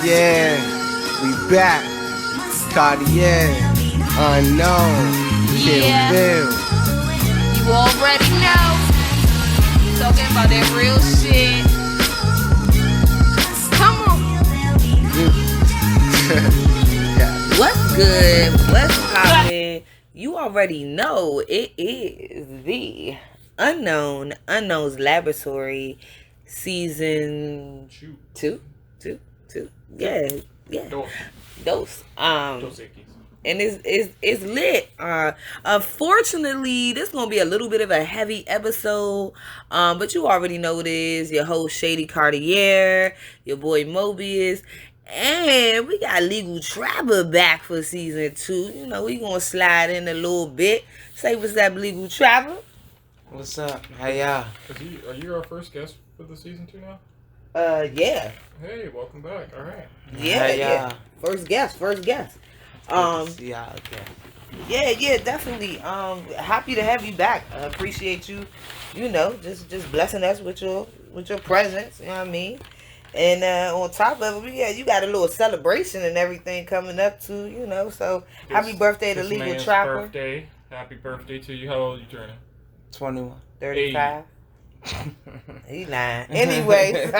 Yeah, we back. Cartier, unknown, Kill Bill. You already know. Talking about that real shit. Come on. Yeah. What's good? What's poppin'? You already know it is the Unknown's Laboratory season two. Yeah. Dose. And it's lit. Unfortunately, this is gonna be a little bit of a heavy episode. But you already know it is your host Shady Cartier, your boy Mobius, and we got Legal Trapper back for season 2. You know, we gonna slide in a little bit. Say what's up, Legal Trapper. What's up? How y'all? Are you our first guest for the season 2 now? Yeah. Hey, welcome back. All right. Yeah. First guest. See y'all again. Yeah, definitely. Happy to have you back. I appreciate you. You know, just blessing us with your presence. You know what I mean? And on top of it, you got a little celebration and everything coming up too. You know, so happy birthday to Legal Trapper. Birthday. Happy birthday to you. How old are you turning? 21. 35. He lying. Anyway,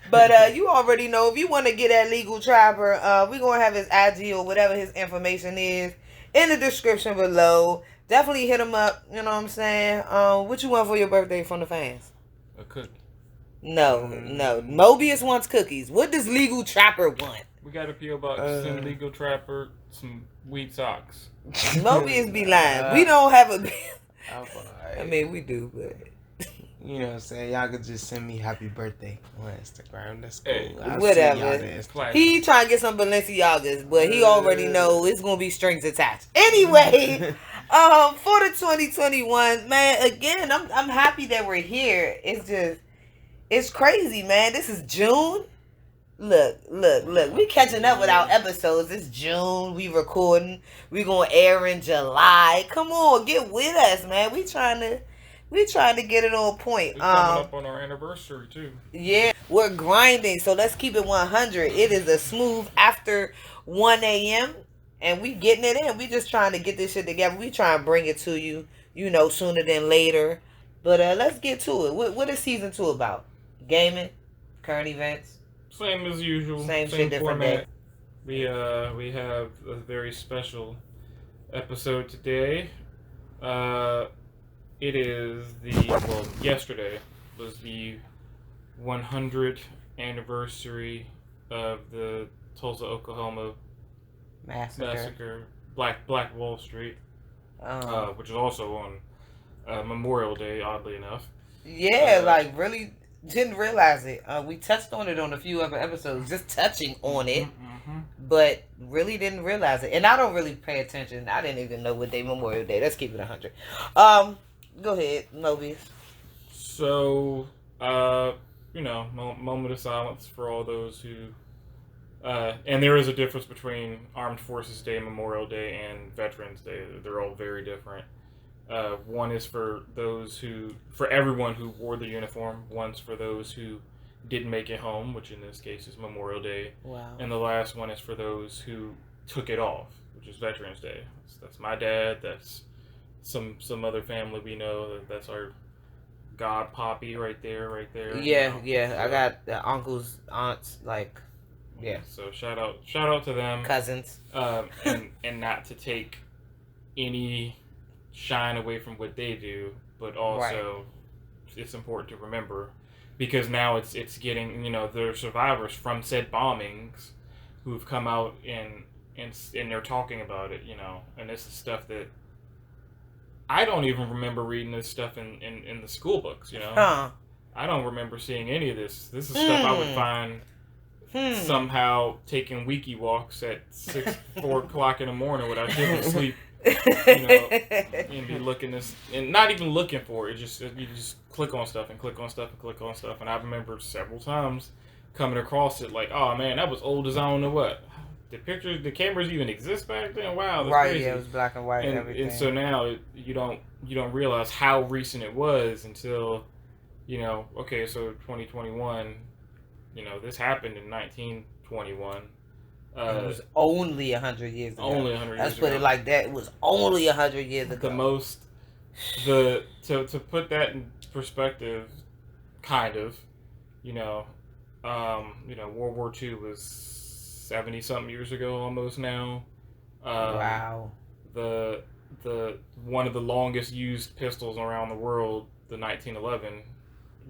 but you already know if you want to get at Legal Trapper, we're gonna have his IG or whatever his information is in the description below. Definitely hit him up. You know what I'm saying? What you want for your birthday from the fans? A cookie. No. Mobius wants cookies. What does Legal Trapper want? We got a PO box. Send Legal Trapper some weed socks. Mobius be lying. We don't have a. I mean, we do, but. You know what I'm saying? Y'all could just send me happy birthday on Instagram. That's cool. Hey, whatever. He trying to get some Balenciagas, but he already know it's gonna be strings attached. Anyway, for the 2021, man, again, I'm happy that we're here. It's crazy, man. This is June. Look. We catching up with our episodes. It's June. We recording. We gonna air in July. Come on, get with us, man. We trying to get it on point. It's coming up on our anniversary too. Yeah, we're grinding. So let's keep it 100. It is a smooth after 1 a.m. and we getting it in. We just trying to get this shit together. We trying to bring it to you, you know, sooner than later. But let's get to it. What is season 2 about? Gaming, current events. Same as usual. Same shit, different format. day. We have a very special episode today. It is yesterday was the 100th anniversary of the Tulsa, Oklahoma massacre, Black Wall Street, which is also on Memorial Day, oddly enough. Yeah, really didn't realize it. We touched on it on a few other episodes, just touching on it, but really didn't realize it. And I don't really pay attention. I didn't even know what day Memorial Day. Let's keep it 100. Go ahead, Mobius. So, moment of silence for all those who, and there is a difference between Armed Forces Day, Memorial Day, and Veterans Day. They're all very different. One is for everyone who wore the uniform. One's for those who didn't make it home, which in this case is Memorial Day. Wow. And the last one is for those who took it off, which is Veterans Day. That's my dad. That's some other family we know. That's our God Poppy right there. Yeah. I got uncles, aunts, yeah. So shout out to them, cousins. And not to take any shine away from what they do, but also it's important to remember because now it's getting, there are survivors from said bombings who've come out and they're talking about it, and this is stuff that I don't even remember reading this stuff in the school books, I don't remember seeing any of this. This is stuff I would find somehow taking wiki walks at 4 o'clock in the morning without getting sleep. And be looking this and not even looking for it. You just click on stuff and and I remember several times coming across it like, oh man, that was old as I don't know what. The cameras even exist back then. Wow, that's crazy. Yeah, it was black and white and everything. And so now you don't realize how recent it was until, okay, so 2021, this happened in 1921. It was only 100 years ago. Only 100 years ago. Let's put it like that. It was only 100 years ago. To put that in perspective, kind of, World War II was 70 something years ago almost now. Wow. The one of the longest used pistols around the world, the 1911,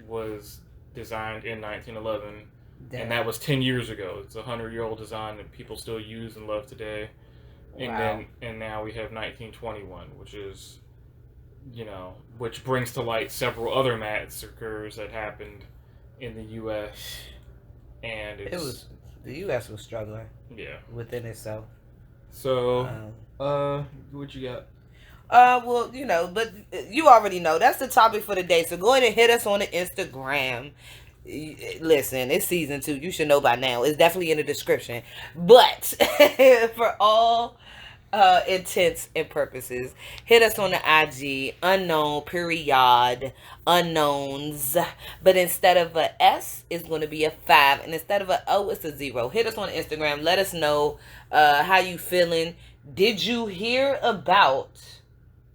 was designed in 1911. Damn. And that was 10 years ago. It's a 100-year-old design that people still use and love today. Wow. And now we have 1921, which is, which brings to light several other massacres that happened in the U.S. And the U.S. was struggling. Yeah. Within itself. So, what you got? Well, but you already know that's the topic for the day. So go ahead and hit us on the Instagram. Listen, it's season 2. You should know by now. It's definitely in the description. But for all intents and purposes, hit us on the IG, unknown, period, unknowns. But instead of a S, it's going to be a 5. And instead of a O, it's a 0. Hit us on Instagram. Let us know how you feeling. Did you hear about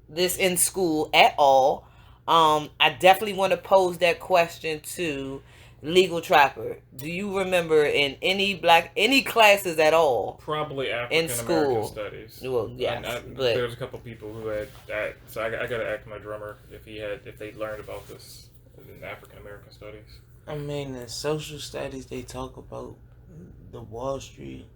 this in school at all? I definitely want to pose that question to Legal Trapper. Do you remember in any classes at all? Probably African American studies. Well, yeah, but there's a couple people who had that. So I got to ask my drummer if they learned about this in African American studies. I mean, in social studies they talk about the Wall Street,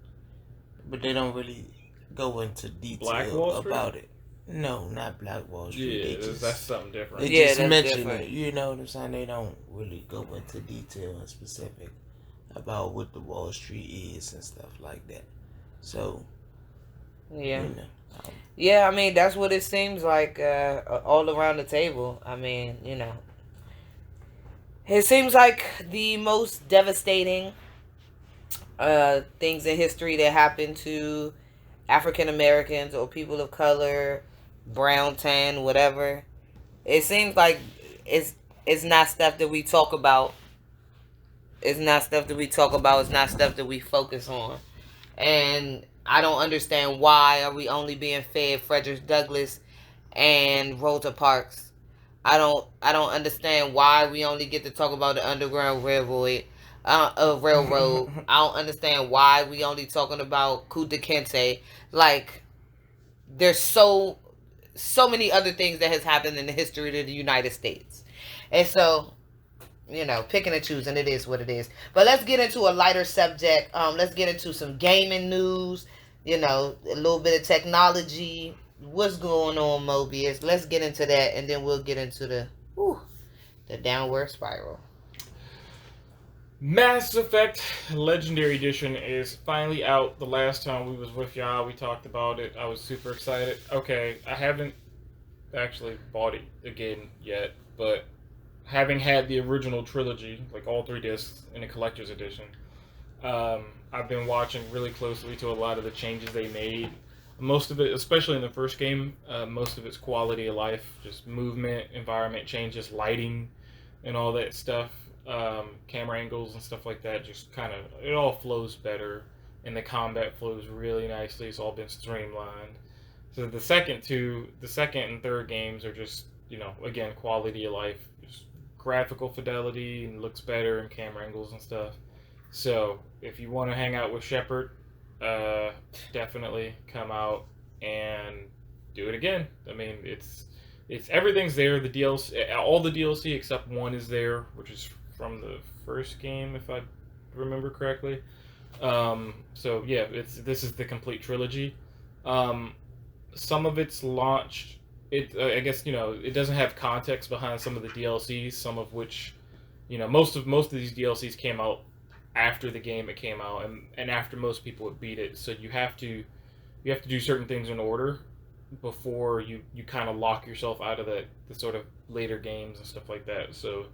but they don't really go into detail about it. No, not Black Wall Street. Yeah, that's something different. They just mention it. You know what I'm saying? They don't really go into detail and specific about what the Wall Street is and stuff like that. So, yeah. Yeah, I mean, that's what it seems like all around the table. I mean, it seems like the most devastating things in history that happened to African Americans or people of color, brown, tan, whatever. It seems like it's not stuff that we talk about. It's not stuff that we talk about. It's not stuff that we focus on. And I don't understand why are we only being fed Frederick Douglass and Rosa Parks. I don't understand why we only get to talk about the Underground Railroad. I don't understand why we only talking about Kunta Kinte. Like, there's so many other things that has happened in the history of the United States. And so, picking and choosing, it is what it is. But let's get into a lighter subject. Let's get into some gaming news, a little bit of technology. What's going on, Mobius? Let's get into that, and then we'll get into the downward spiral. Mass Effect Legendary Edition is finally out. The last time we was with y'all, we talked about it. I was super excited. Okay, I haven't actually bought it again yet, but having had the original trilogy, like all 3 discs in a collector's edition, I've been watching really closely to a lot of the changes they made. Most of it, especially in the first game, most of it's quality of life, just movement, environment changes, lighting, and all that stuff. Camera angles and stuff like that, just kind of, it all flows better, and the combat flows really nicely. It's all been streamlined. So the second and third games are just, again, quality of life, just graphical fidelity, and looks better, and camera angles and stuff. So if you want to hang out with Shepard, definitely come out and do it again. I mean, it's everything's there. The DLC, all the DLC except one is there, which is from the first game, if I remember correctly. So yeah, this is the complete trilogy. Some of it's launched. I guess it doesn't have context behind some of the DLCs. Some of which, most of these DLCs came out after the game came out, and after most people would beat it. So you have to do certain things in order before you kind of lock yourself out of the sort of later games and stuff like that. So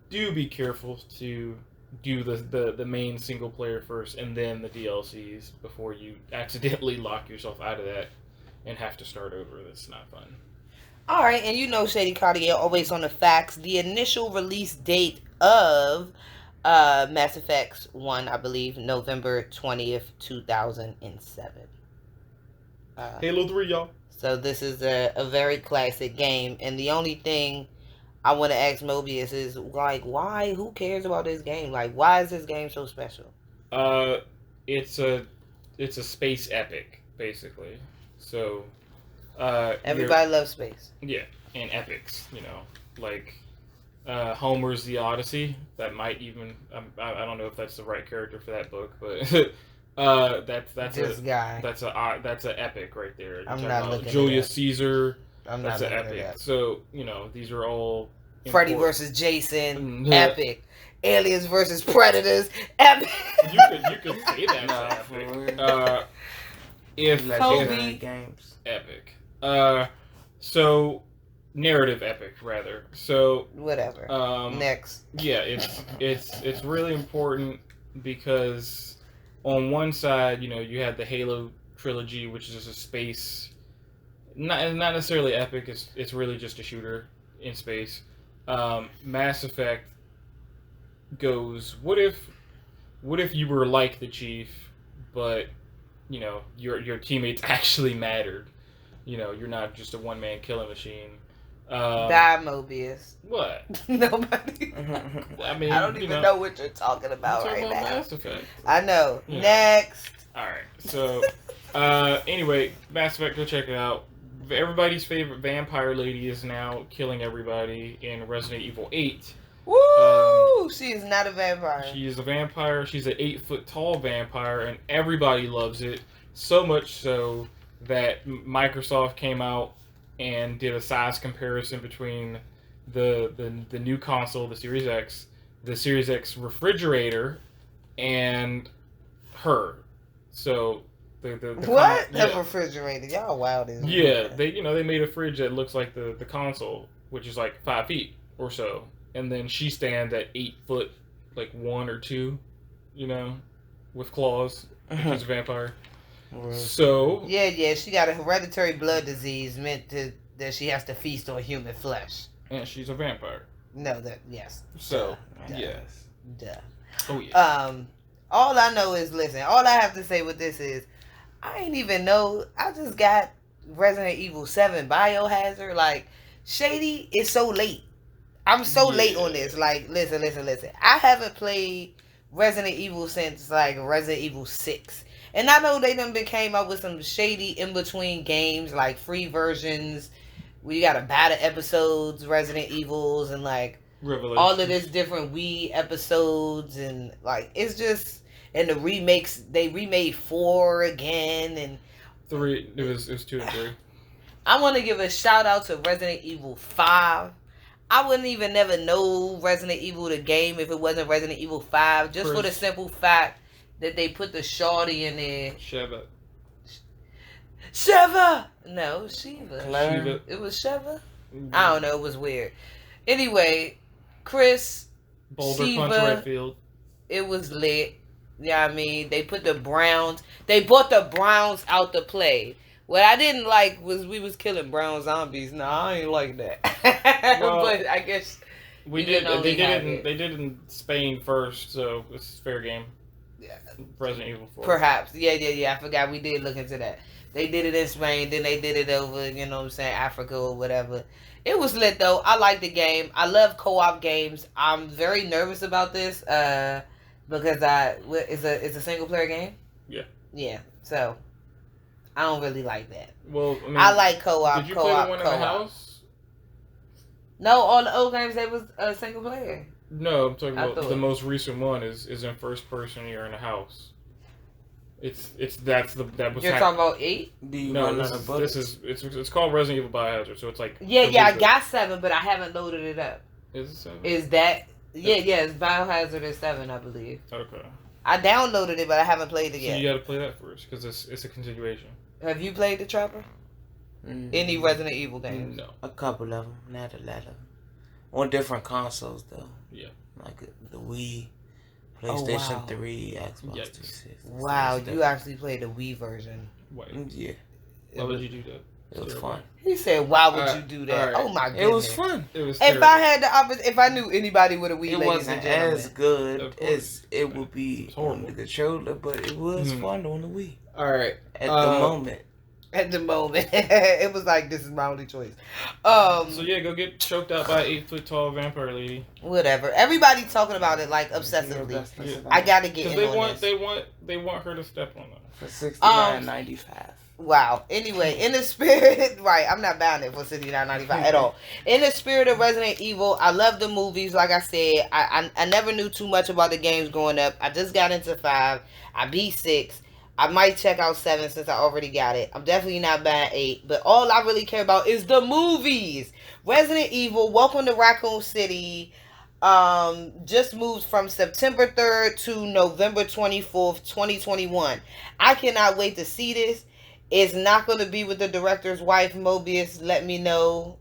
do be careful to do the main single player first and then the DLCs before you accidentally lock yourself out of that and have to start over. That's not fun. All right, and Shady Cartier always on the facts. The initial release date of Mass Effect 1, I believe, November 20th, 2007. Halo 3, y'all. So this is a very classic game, and the only thing I want to ask Mobius is, like, why? Who cares about this game? Like, why is this game so special? It's a space epic, basically. So, everybody loves space. Yeah, and epics, like Homer's The Odyssey. That might even I don't know if that's the right character for that book, but that's this guy. That's an epic right there. I'm not looking Julius Caesar. I'm that's not an looking epic. So these are all Freddy versus Jason, epic. Aliens versus Predators, epic. You could say that. If Kobe games, epic. So narrative epic rather. So whatever. Next. Yeah, it's really important because on one side, you had the Halo trilogy, which is a space, not necessarily epic. It's really just a shooter in space. Mass Effect goes, what if you were like the Chief, but your teammates actually mattered. You're not just a one-man killing machine. Die, Mobius. What? Nobody. I mean, I don't even know what you're talking about right now. Mass Effect. I know. Next. All right. So, anyway, Mass Effect, go check it out. Everybody's favorite vampire lady is now killing everybody in Resident Evil 8. Woo! She is not a vampire. She is a vampire. She's an 8-foot-tall vampire, and everybody loves it. So much so that Microsoft came out and did a size comparison between the new console, the Series X refrigerator, and her. So the refrigerator? Y'all wild as they made a fridge that looks like the console, which is like 5 feet or so, and then she stands at 8 foot, like 1 or 2, with claws. She's a vampire. So yeah, she got a hereditary blood disease meant that she has to feast on human flesh. And she's a vampire. No, yes. So Duh. Oh yeah. All I know is, listen. All I have to say with this is, I ain't even know. I just got Resident Evil 7 Biohazard. Like, Shady is so late. I'm so late on this. Like, listen. I haven't played Resident Evil since like Resident Evil 6. And I know they done came up with some shady in-between games, like free versions. We got a battle episodes, Resident Evils, and like all of this different Wii episodes, and like it's just, and the remakes, they remade 4 again, and 3. It was 2 and 3. I want to give a shout out to Resident Evil 5. I wouldn't even never know Resident Evil the game if it wasn't Resident Evil 5, just for the simple fact that they put the shawty in there. Sheva! No, Shiva. It was Sheva? Mm-hmm. I don't know. It was weird. Anyway, Chris, Boulder Shiva, Punch Redfield. It was lit. Yeah, I mean, they put the Browns. They brought the Browns out to play. What I didn't like was we was killing brown zombies. No, I ain't like that. Well, but I guess we did. They did it in Spain first, so it's fair game. Yeah. Resident Evil 4. Perhaps. Yeah. I forgot we did look into that. They did it in Spain, then they did it over, Africa or whatever. It was lit though. I like the game. I love co-op games. I'm very nervous about this because it's a single player game. Yeah. Yeah. So I don't really like that. Well, I mean, I like co-op. Did you play the one in the house? No, all the old games they was single player. No, I'm talking about the most recent one is in first person. You're in a house. That was. You're talking about 8? No. This is it's called Resident Evil Biohazard. So it's like. Yeah. I got 7, but I haven't loaded it up. Is it 7? Is that? Yeah. It's Biohazard is 7, I believe. Okay. I downloaded it, but I haven't played it yet. So you got to play that first because it's a continuation. Have you played the Trapper? Any Resident Evil games? No. A couple of them, not a lot of them. On different consoles, though. Yeah. Like the Wii, PlayStation 3, Xbox 360. Wow, you actually played the Wii version. Wait. Yeah. Why would you do that? It was fun. He said, "Why would you do that?" Oh my goodness! It was fun. It was. If I had the if I knew anybody with a Wii, it wasn't as good as it would be on the controller, but it was fun on the Wii. All right. At the moment. At the moment, it was like, this is my only choice. So yeah, go get choked out by 8 foot tall vampire lady. Whatever. Everybody talking about it like obsessively. Yeah. I gotta get in on this. They want her to step on that for $69.95. Wow. Anyway, in the spirit, right? I'm not buying it for $69.95 at all. In the spirit of Resident Evil, I love the movies. Like I said, I never knew too much about the games growing up. I just got into 5. I beat 6. I might check out 7 since I already got it. I'm definitely not buying 8. But all I really care about is the movies. Resident Evil, Welcome to Raccoon City, just moved from September 3rd to November 24th, 2021. I cannot wait to see this. It's not going to be with the director's wife, Mobius. Let me know.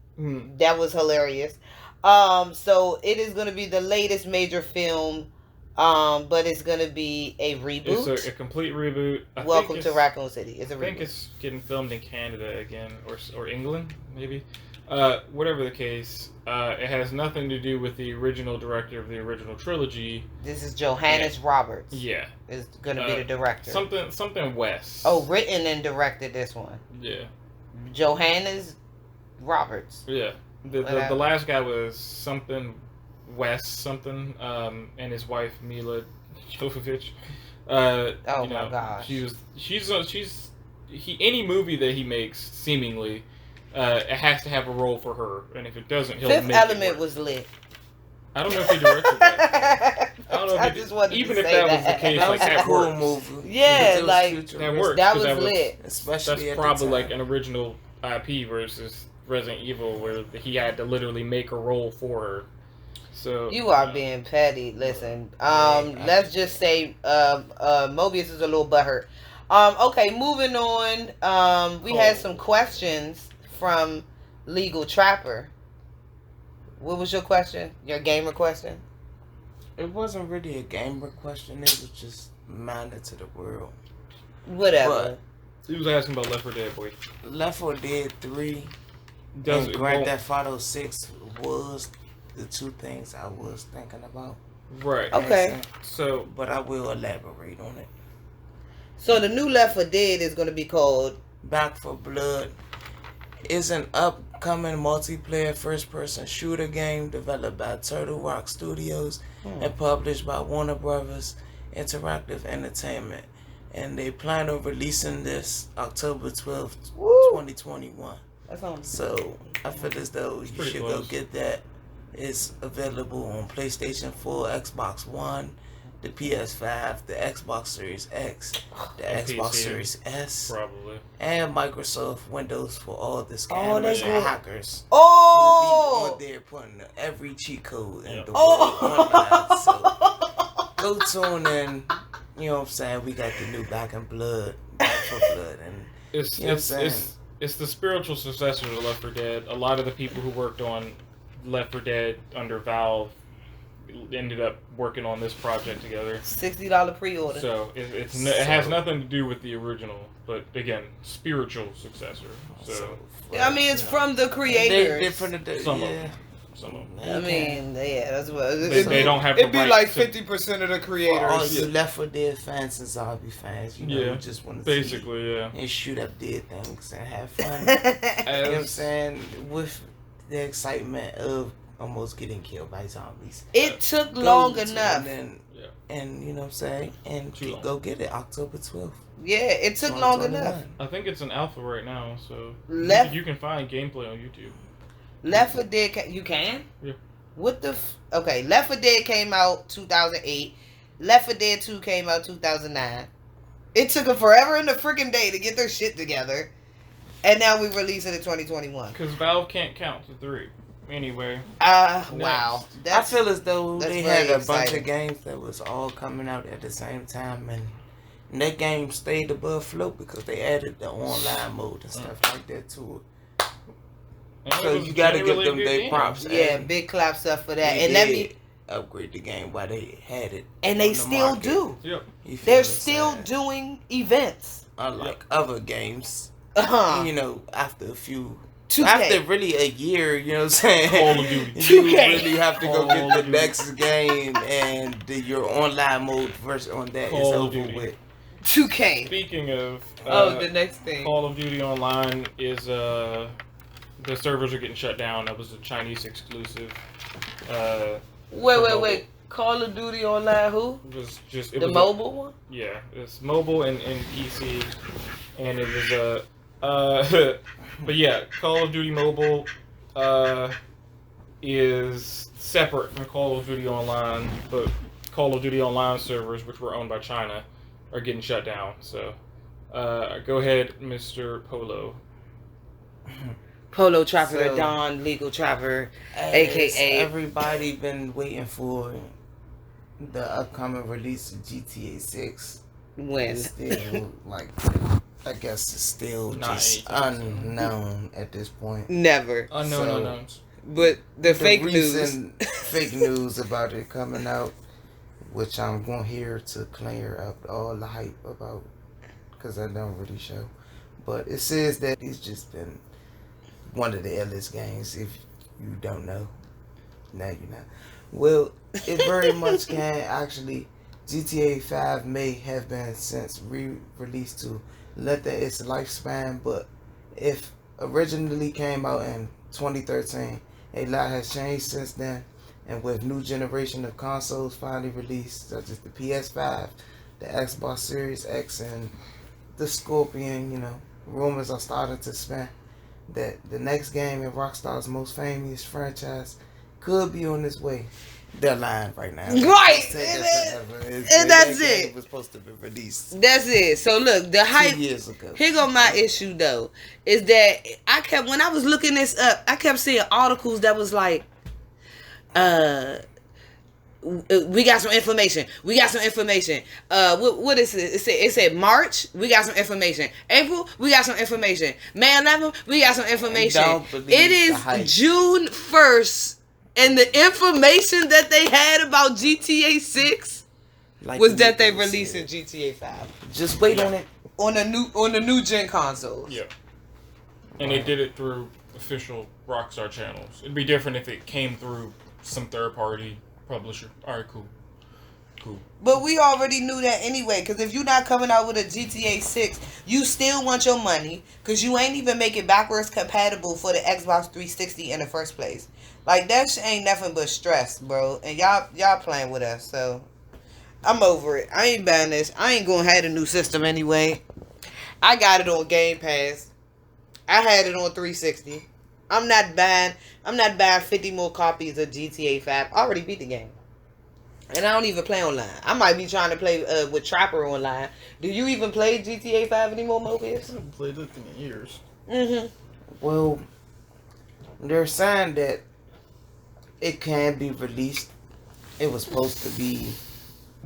That was hilarious. So it is going to be the latest major film. But it's gonna be a reboot. It's a complete reboot. Welcome to Raccoon City. It's a reboot. I think it's getting filmed in Canada again, or England, maybe. Whatever the case, it has nothing to do with the original director of the original trilogy. This is Johannes Roberts. Yeah, is gonna be the director. Something West. Oh, written and directed this one. Yeah, Johannes Roberts. Yeah, the last guy was something West something, and his wife Mila Jovovich. My gosh. Any movie that he makes, seemingly, it has to have a role for her, and if it doesn't, he'll Fifth make Element it work. was lit. I don't know if he directed that. I don't know if even if that was the case, that like was that a cool works. movie. Yeah, like that works. That was lit. Especially that's probably like an original IP versus Resident Evil, where he had to literally make a role for her. So you are being petty. Listen, let's just say Mobius is a little butthurt. Okay, moving on. We had some questions from Legal Trapper. What was your question? Your gamer question? It wasn't really a gamer question. It was just minded to the world. Whatever. He was asking about Left 4 Dead, boy. Left 4 Dead 3 and Grand Theft Auto 6 was the two things I was thinking about. Right. Okay. So, but I will elaborate on it. So the new Left 4 Dead is going to be called Back 4 Blood. Is an upcoming multiplayer first-person shooter game developed by Turtle Rock Studios and published by Warner Brothers Interactive Entertainment. And they plan on releasing this October 12th, 2021. So I feel as though you should go get that. It's available on PlayStation 4, Xbox One, the PS5, the Xbox Series X, the Xbox PC, Series S, probably, and Microsoft Windows for all the scammers and hackers. Oh! Will be on there putting every cheat code in the world online. So go tune in. You know what I'm saying? We got the new Back 4 Blood, and it's the spiritual successor to Left 4 Dead. A lot of the people who worked on Left 4 Dead under Valve ended up working on this project together. $60 pre-order. So it has nothing to do with the original, but again, spiritual successor. So I mean, it's from the creators. Some of them. I mean, yeah, that's what they don't have. It'd be like 50% of the creators. All you Left 4 Dead fans and zombie fans, you know, you just want to basically, and shoot up dead things and have fun. You know what I'm saying? With the excitement of almost getting killed by zombies. It took long enough. And you know what I'm saying? And go get it October 12th. Yeah, it took long enough. I think it's an alpha right now, so you can find gameplay on YouTube. Left 4 Dead, you can? Yeah. What the okay, Left 4 Dead came out 2008. Left 4 Dead 2 came out 2009. It took them forever in the freaking day to get their shit together. And now we release it in 2021. Because Valve can't count to 3. Anyway. Wow. I feel as though they had a bunch of games that was all coming out at the same time, and that game stayed above float because they added the online mode and stuff like that to it. So you gotta give them their props. Yeah, big claps up for that. And let me upgrade the game while they had it. And they still do. Yep. They're still doing events. Unlike other games You know, after a few. 2K. After really a year, you know what I'm saying? Call of Duty. You 2K. really have to go Call get of the Duty. next game, and your online mode version on that is Call of over Duty. with. 2K. Speaking of The next thing. Call of Duty Online is the servers are getting shut down. That was a Chinese exclusive. Wait. Call of Duty Online who? It was Mobile one? Yeah, it's mobile and PC, and it was a but yeah, Call of Duty Mobile is separate from Call of Duty Online, but Call of Duty Online servers, which were owned by China, are getting shut down. So go ahead, Mr. Polo. Polo Trapper, So, the Don Legal Trapper, As aka everybody been waiting for the upcoming release of GTA 6. when. It's still like, I guess it's still Not just anything, unknown at this point. Never. Unknown So- unknowns. But the fake news. recent fake news about it coming out, which I'm going here to clear up all the hype about, because I don't really show. But it says that it's just been one of the illest games. If you don't know, now you know. Well, it very much can actually. GTA 5 may have been since re-released to lengthen its lifespan, but if originally came out in 2013, a lot has changed since then, and with new generation of consoles finally released, such as the PS5, the Xbox Series X, and the Scorpion, you know, rumors are starting to spin that the next game in Rockstar's most famous franchise could be on its way. They're lying right now. Right. It's taking forever. And that's that game it. was supposed to be released That's it. So look, the 2 hype. years ago. Here go my issue though, is that when I was looking this up, I kept seeing articles that was like, we got some information. We got some information. What is it? It said March. We got some information. April. We got some information. May 11th. We got some information. Don't believe It the hype. is June 1st, and the information that they had about GTA 6 Like was the that they niggas releasing said. GTA 5 Just wait on it. on the new gen consoles. Yeah. And they did it through official Rockstar channels. It'd be different if it came through some third party publisher. Alright, cool. But we already knew that anyway, because if you're not coming out with a GTA 6, you still want your money, because you ain't even make it backwards compatible for the Xbox 360 in the first place. Like, that shit ain't nothing but stress, bro. And y'all playing with us, so I'm over it. I ain't buying this. I ain't gonna have a new system anyway. I got it on Game Pass. I had it on 360. I'm not buying 50 more copies of GTA 5. I already beat the game. And I don't even play online. I might be trying to play with Trapper online. Do you even play GTA 5 anymore, Mobius? I haven't played this thing in years. Mm-hmm. Well, they're saying that it can be released. It was supposed to be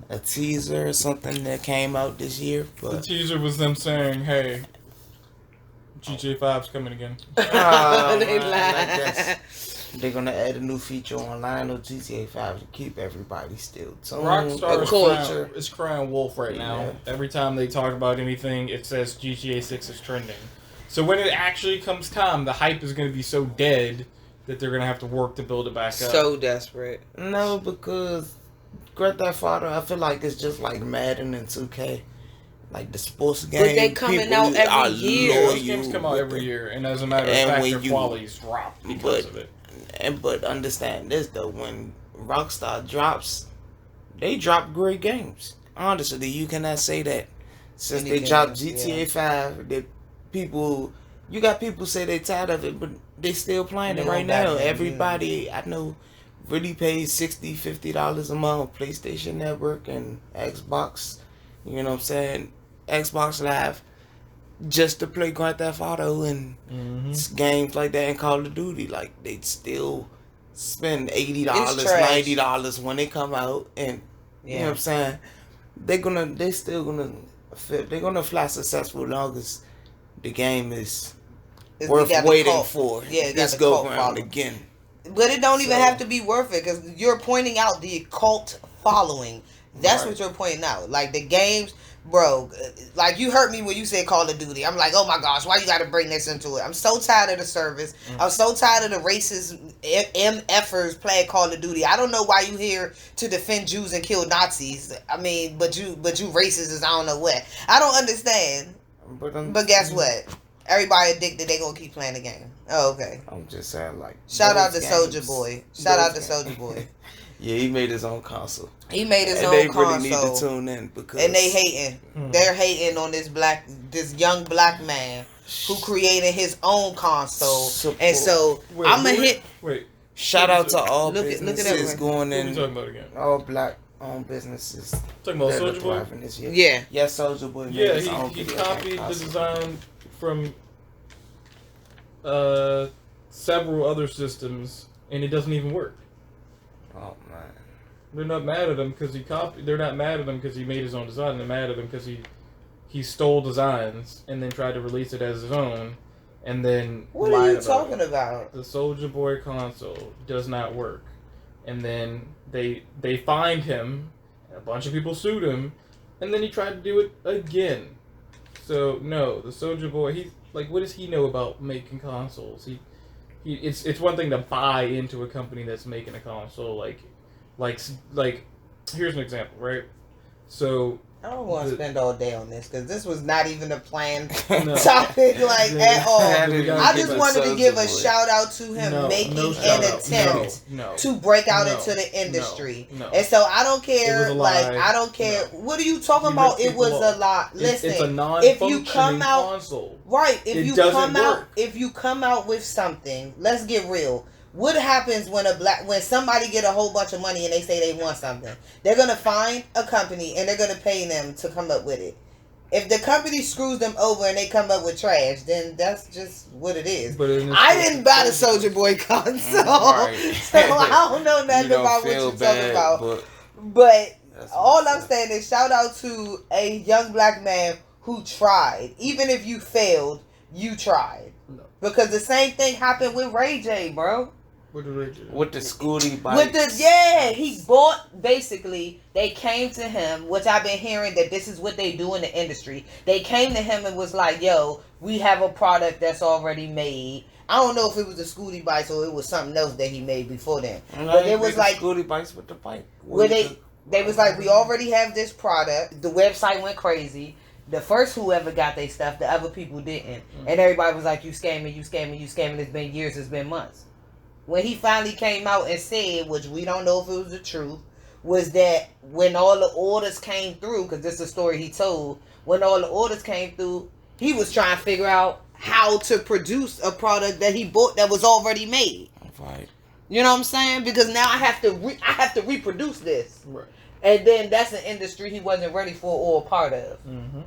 a teaser or something that came out this year, The but teaser was them saying, hey, GTA 5's coming again. oh, They man, lied. like that's- they're gonna add a new feature online on GTA 5 to keep everybody still tuned. Rockstar Of course. is crying wolf right now. Yeah. Every time they talk about anything, it says GTA 6 is trending. So when it actually comes time, the hype is going to be so dead that they're going to have to work to build it back up. So desperate. No, because Grand Theft Auto, I feel like it's just like Madden and 2K. Like the sports game. they coming people out every are year. loyal Those games come out with every it. year, and as a matter of And fact, when their you- quality's dropped because of it. But understand this though, when Rockstar drops, they drop great games. Honestly, you cannot say that since they Anything dropped else, GTA yeah. 5, that you got people say they tired of it, but they still playing They it right going back now. in, yeah. Everybody I know really pays $60-$50 a month on PlayStation Network and Xbox. You know what I'm saying? Xbox Live just to play Grand Theft Auto and games like that and Call of Duty. Like they still spend $80, It's trash. $90 when they come out, and you know what I'm saying? They're gonna fly successful long as the game is We worth got the waiting cult. for. Yeah, it got Let's the go cult around following. again. But it don't even So- have to be worth it, because you're pointing out the cult following. That's Right. what you're pointing out. Like the games bro, like you hurt me when you said Call of Duty. I'm like, oh my gosh, why you got to bring this into it? I'm so tired of the service. I'm so tired of the racist MFers playing Call of Duty. I don't know why you here to defend Jews and kill Nazis. I mean, but you racist is I don't know what. I don't understand. But guess what? Everybody addicted. They gonna keep playing the game. Oh, okay. I'm just saying, like, shout out to Soulja Boy. Shout out to Soulja Boy. Yeah, he made his own console. He made his own console. And they really need to tune in because. And they hating. They're hating on this young black man who created his own console. Support. And so I'm gonna hit. Wait. Shout out to all businesses going in. What are you talking about again? All black-owned businesses. Talking about Soulja Boy? Yeah. Yes, Soulja Boy. Yeah, he copied the design from several other systems, and it doesn't even work. Oh man, they're not mad at him because he copied. They're not mad at him because he made his own design. They're mad at him because he stole designs and then tried to release it as his own, and then what are you talking about? The Soulja Boy console does not work, and then they fined him. A bunch of people sued him, and then he tried to do it again. So no, the Soulja Boy, he's like, what does he know about making consoles? It's one thing to buy into a company that's making a console. Like here's an example, right? So I don't want to spend all day on this because this was not even a planned topic, like at all. I just wanted to give a shout out to him making an attempt to break out into the industry. And so I don't care, I don't care. What are you talking about? It was a lie. Listen, it's a non-functioning console. Right, if you come out with something, let's get real. What happens when somebody get a whole bunch of money and they say they want something? They're gonna find a company and they're gonna pay them to come up with it. If the company screws them over and they come up with trash, then that's just what it is. I didn't buy the Soulja Boy console, so I don't know nothing about what you're talking about. But all I'm saying is shout out to a young black man who tried. Even if you failed, you tried. No. Because the same thing happened with Ray J, bro. With the Scooty bikes. He bought, basically, they came to him, which I've been hearing that this is what they do in the industry. They came to him and was like, yo, we have a product that's already made. I don't know if it was the Scooty bikes or it was something else that he made before then. But it was like Scooty bikes with the bike. They was like, we already have this product. The website went crazy. The first whoever got their stuff, the other people didn't. And everybody was like, you scamming. It's been years, it's been months. When he finally came out and said, which we don't know if it was the truth, was that when all the orders came through, because this is a story he told, when all the orders came through, he was trying to figure out how to produce a product that he bought that was already made. Right. You know what I'm saying? Because now I have to reproduce this. Right. And then that's an industry he wasn't ready for or a part of. Mm-hmm.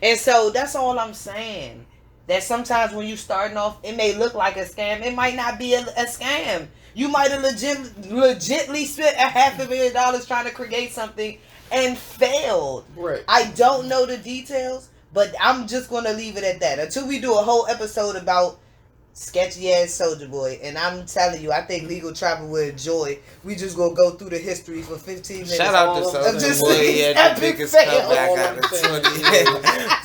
And so that's all I'm saying. That sometimes when you starting off, it may look like a scam. It might not be a scam. You might have legitly spent $500,000 trying to create something and failed. Right. I don't know the details, but I'm just going to leave it at that. Until we do a whole episode about sketchy ass Soulja Boy. And I'm telling you, I think Legal Travel would enjoy. We just gonna go through the history for 15 minutes. Shout out to Soulja Boy. He had the biggest comeback out of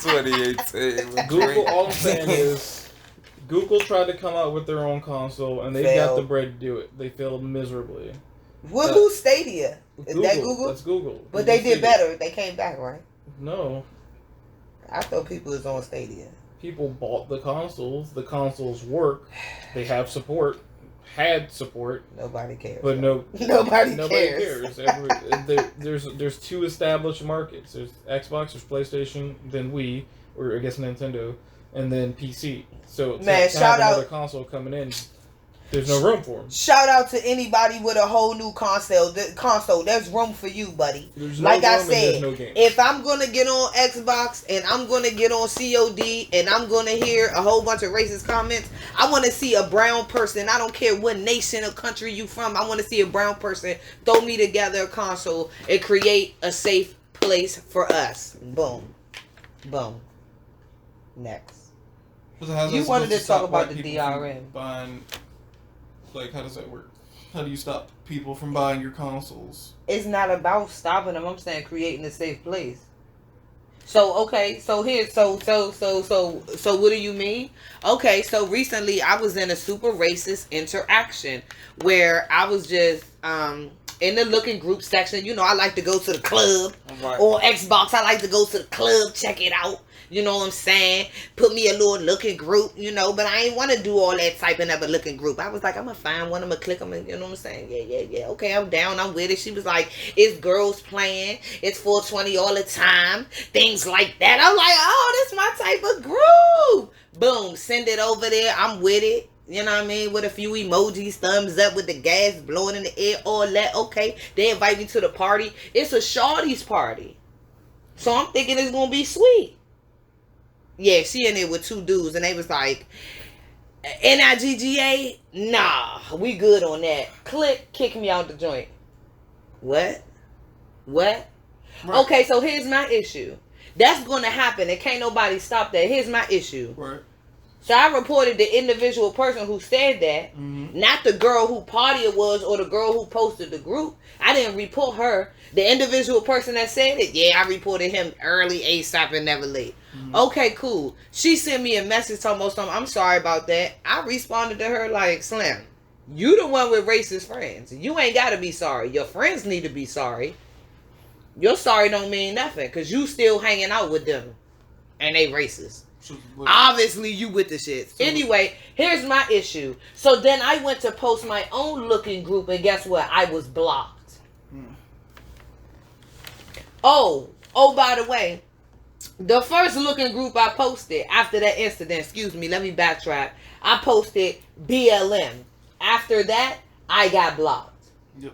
2018. Google, all I'm saying is, Google tried to come out with their own console, and they got the bread to do it. They failed miserably. Well, who's Stadia? Is that Google? That's Google. But they did better. They came back, right? No. I thought people was on Stadia. People bought the consoles. The consoles work. They have support. Had support. Nobody cares. But nobody cares. There's two established markets. There's Xbox, there's PlayStation, then Wii, or I guess Nintendo, and then PC. So man, to have another console coming in, there's no room for them. Shout out to anybody with a whole new console. There's room for you, buddy. Like I said, if I'm going to get on Xbox and I'm going to get on COD and I'm going to hear a whole bunch of racist comments, I want to see a brown person. I don't care what nation or country you from. I want to see a brown person throw me together a console and create a safe place for us. Boom. Boom. Next. You wanted to talk about the DRM. Buying, like, how does that work? How do you stop people from buying your consoles? It's not about stopping them. I'm saying creating a safe place. So okay, so here, so what do you mean? Okay, so recently I was in a super racist interaction where I was just in the looking group section. You know, I like to go to the club or Xbox. I like to go to the club, check it out. You know what I'm saying? Put me a little looking group, you know, but I ain't want to do all that typing of a looking group. I was like, I'm going to find one, I'm going to click them, you know what I'm saying? Yeah. Okay, I'm down, I'm with it. She was like, it's girls playing, it's 420 all the time, things like that. I'm like, oh, this my type of group. Boom, send it over there, I'm with it. You know what I mean? With a few emojis, thumbs up with the gas blowing in the air, all that. Okay, they invite me to the party. It's a shawty's party. So I'm thinking it's going to be sweet. Yeah, she in there with two dudes, and they was like, NIGGA? Nah, we good on that. Click, kick me out the joint. What? Right. Okay, so here's my issue. That's going to happen, and can't nobody stop that. Here's my issue. Right. So I reported the individual person who said that, not the girl who party it was or the girl who posted the group. I didn't report her. The individual person that said it, yeah, I reported him early, ASAP, and never late. Okay, cool. She sent me a message talking about something. I'm sorry about that. I responded to her like, Slim, you the one with racist friends. You ain't got to be sorry. Your friends need to be sorry. Your sorry don't mean nothing because you still hanging out with them and they racist. Obviously, you with the shit. Anyway, here's my issue. So then I went to post my own looking group, and guess what? I was blocked. Oh, by the way, the first looking group I posted after that incident, excuse me, let me backtrack. I posted BLM. After that, I got blocked. Yep.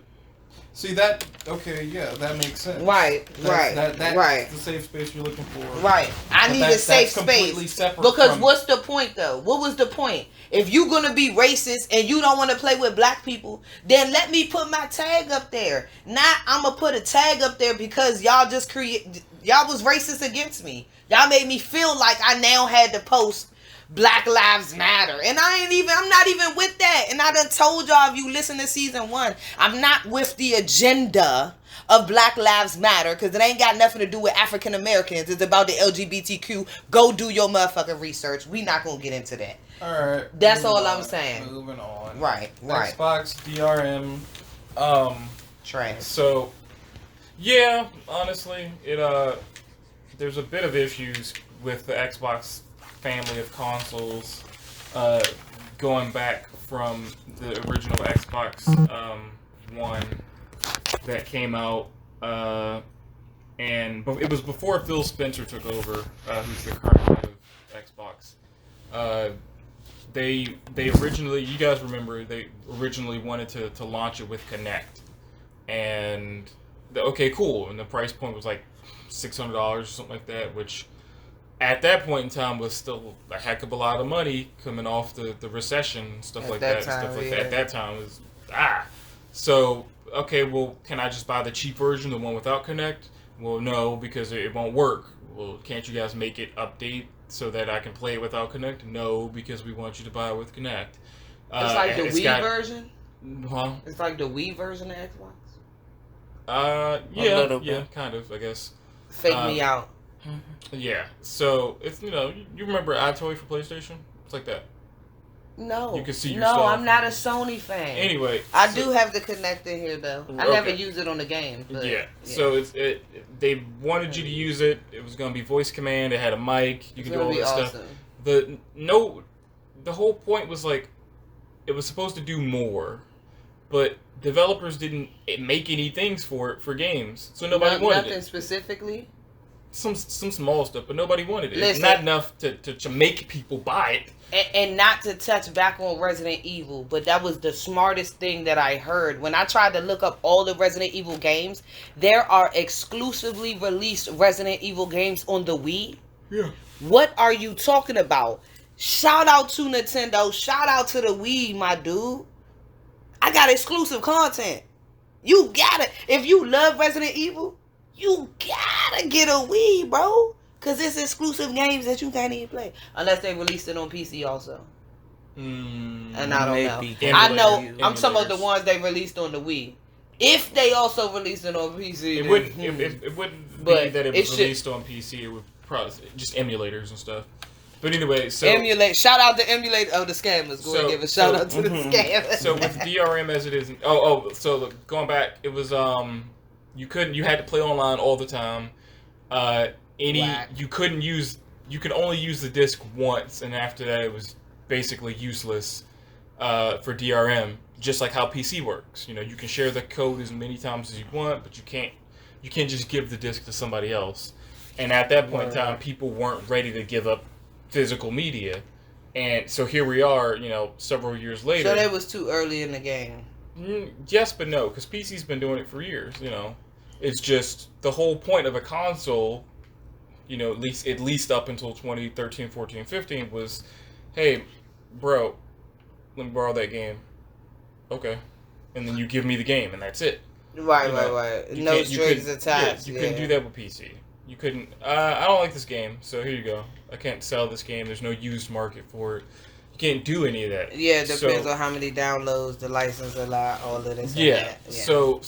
See that? Okay, yeah, that makes sense. Right. That's the safe space you're looking for. Right. I need a safe space. Because what's the point, though? What was the point? If you're going to be racist and you don't want to play with black people, then let me put my tag up there. Not I'm going to put a tag up there because y'all was racist against me. Y'all made me feel like I now had to post Black Lives Matter. And I'm not even with that. And I done told y'all, if you listen to season 1, I'm not with the agenda of Black Lives Matter because it ain't got nothing to do with African Americans. It's about the LGBTQ. Go do your motherfucking research. We not going to get into that. Alright. That's all I'm saying. Moving on. Right. Xbox, DRM. Trash. So, yeah, honestly, there's a bit of issues with the Xbox family of consoles, going back from the original Xbox One that came out, and it was before Phil Spencer took over, who's the current head of Xbox. They originally, you guys remember, they originally wanted to launch it with Kinect, and okay, cool, and the price point was like $600 or something like that, which at that point in time was still a heck of a lot of money coming off the recession, stuff like that. At that time was so okay, well, can I just buy the cheap version, the one without Kinect? Well, no, because it won't work. Well, can't you guys make it update so that I can play it without Kinect? No, because we want you to buy it with Kinect. It's like the Wii version? Huh? It's like the Wii version of Xbox? Yeah, kind of, I guess. Fake me out. Yeah, so it's, you remember iToy for PlayStation? It's like that. No. You can see yourself. No, I'm not a Sony fan. Anyway. I do have the Kinect in here, though. I never use it on the game. But, yeah, so they wanted you to use it. It was going to be voice command. It had a mic. You could do all this stuff. The whole point was like, it was supposed to do more, but developers didn't make any things for it for games, so nobody wanted nothing specifically. Some small stuff, but nobody wanted it. Listen, it's not enough to make people buy it. And not to touch back on Resident Evil, but that was the smartest thing that I heard. When I tried to look up all the Resident Evil games, there are exclusively released Resident Evil games on the Wii. Yeah. What are you talking about? Shout out to Nintendo. Shout out to the Wii, my dude. I got exclusive content. You gotta. If you love Resident Evil, you gotta get a Wii, bro. Because it's exclusive games that you can't even play. Unless they released it on PC also. And I don't know. I know. I'm talking about the ones they released on the Wii. If they also released it on PC, It wouldn't. It wouldn't be But that it it was should- released on PC. It would probably just emulators and stuff. But anyway, so emulate. Shout out to emulate. Oh, the scammers. Go and give a shout out to the scammers. So with DRM as it is, so look, going back, it was you had to play online all the time. Whack. You could only use the disc once, and after that it was basically useless for DRM. Just like how PC works, you can share the code as many times as you want, but you can't just give the disc to somebody else. And at that point in time, people weren't ready to give up physical media, and so here we are, several years later. So that was too early in the game. Yes, but no, because PC's been doing it for years. It's just the whole point of a console. At least up until 2013, 14, 15 was, hey, bro, let me borrow that game. Okay, and then you give me the game, and that's it. Right. No strings attached. You couldn't do that with PC. You couldn't. I don't like this game, so here you go. I can't sell this game. There's no used market for it. You can't do any of that. Yeah, it depends on how many downloads, the license allow, all of this. Yeah. So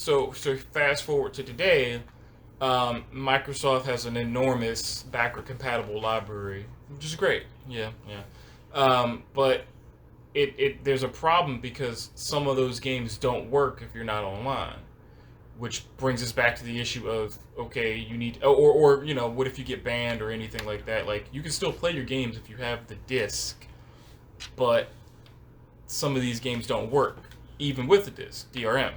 fast forward to today, Microsoft has an enormous backward compatible library, which is great. Yeah. But there's a problem because some of those games don't work if you're not online, which brings us back to the issue of, okay, you need, or what if you get banned or anything like that? Like, you can still play your games if you have the disc, but some of these games don't work even with the disc, DRM.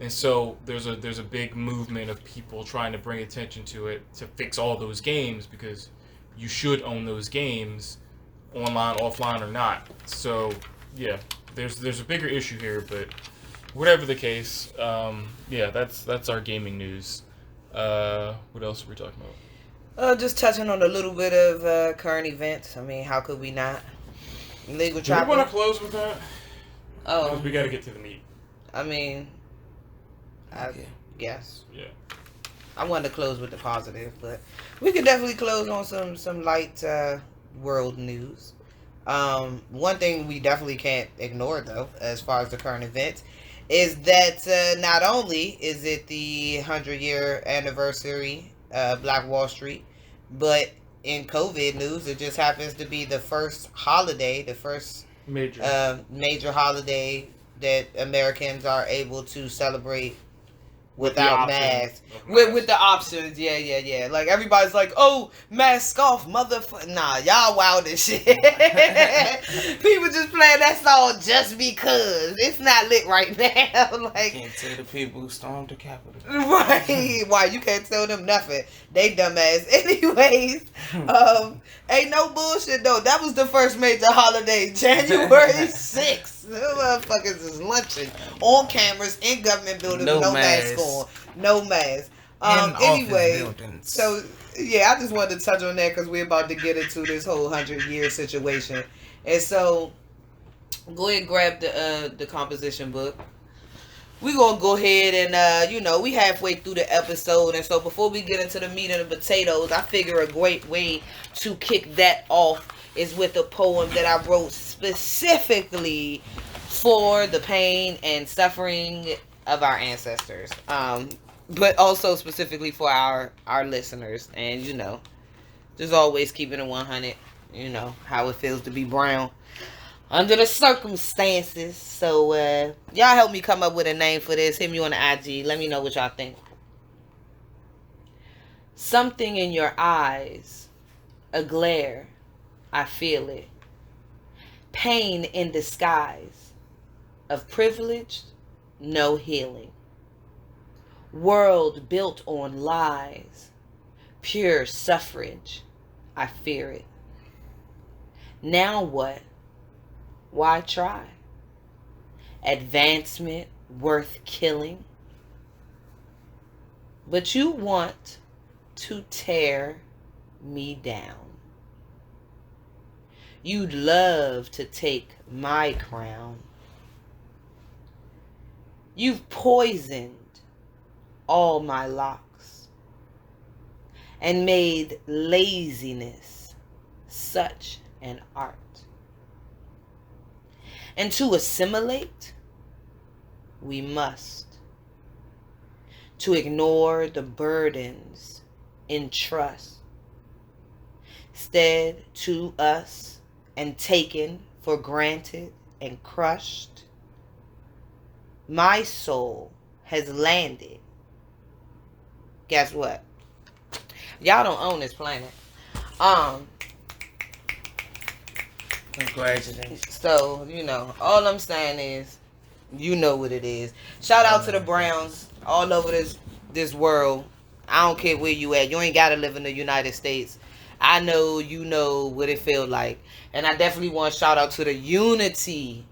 And so there's a big movement of people trying to bring attention to it to fix all those games, because you should own those games, online, offline, or not. So yeah, there's a bigger issue here, but whatever the case, that's our gaming news. What else are we talking about? Just touching on a little bit of current events. I mean, how could we not? Illegal Do we want trafficking. to close with that? Oh, 'Cause we got to get to the meat. I mean, I guess. Yeah. I wanted to close with the positive, but we could definitely close on some light world news. One thing we definitely can't ignore, though, as far as the current events, is that not only is it the 100-year anniversary Black Wall Street, but in COVID news, it just happens to be the first holiday, the first major holiday that Americans are able to celebrate without masks. With the options, yeah. Like, everybody's like, oh, mask off, motherfucker. Nah, y'all wild as shit. People just playing that song just because. It's not lit right now. Like, Can't tell the people who stormed the Capitol. right. Why? You can't tell them nothing. They dumbass. Anyways, ain't no bullshit, though. That was the first major holiday, January 6th. Them motherfuckers is lunching on cameras in government buildings, No no mask mask. on, no mask. In Anyway, office buildings. so yeah, I just wanted to touch on that because we're about to get into this whole 100-year situation, and so go ahead and grab the composition book. We're gonna go ahead and we halfway through the episode, and so before we get into the meat and the potatoes, I figure a great way to kick that off is with a poem that I wrote specifically for the pain and suffering of our ancestors, but also specifically for our listeners, and just always keeping it 100, how it feels to be brown under the circumstances. So y'all help me come up with a name for this. Hit me on the IG, let me know what y'all think. Something in your eyes, a glare, I feel it. Pain in disguise. Of privilege, no healing. World built on lies. Pure suffrage, I fear it. Now what? Why try? Advancement worth killing. But you want to tear me down. You'd love to take my crown. You've poisoned all my locks and made laziness such an art. And to assimilate, we must. to ignore the burdens in trust, instead to us and taken for granted and crushed. My soul has landed. Guess what? Y'all don't own this planet. Congratulations. So, all I'm saying is, you know what it is. Shout out to the Browns all over this world. I don't care where you at. You ain't got to live in the United States. I know you know what it feel like. And I definitely want to shout out to the unity.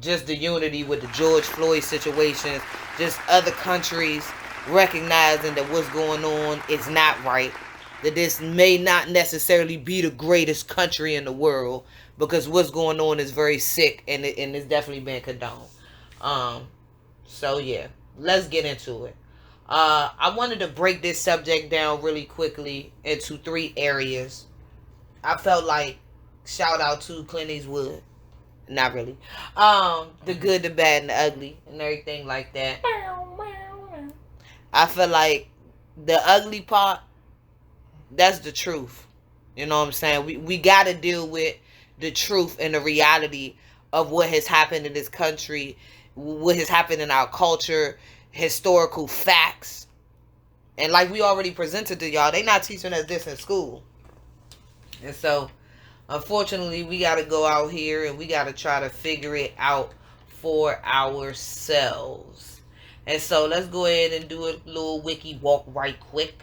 Just the unity with the George Floyd situation. Just other countries recognizing that what's going on is not right. That this may not necessarily be the greatest country in the world, because what's going on is very sick, and it's definitely been condoned. So yeah, let's get into it. I wanted to break this subject down really quickly into 3 areas. I felt like shout out to Clint Eastwood. Not really. The good, the bad, and the ugly, and everything like that. I feel like the ugly part, that's the truth. You know what I'm saying? We got to deal with the truth and the reality of what has happened in this country, what has happened in our culture, historical facts. And like we already presented to y'all, they not teaching us this in school. And so, unfortunately, we got to go out here and we got to try to figure it out for ourselves. And so, let's go ahead and do a little wiki walk right quick.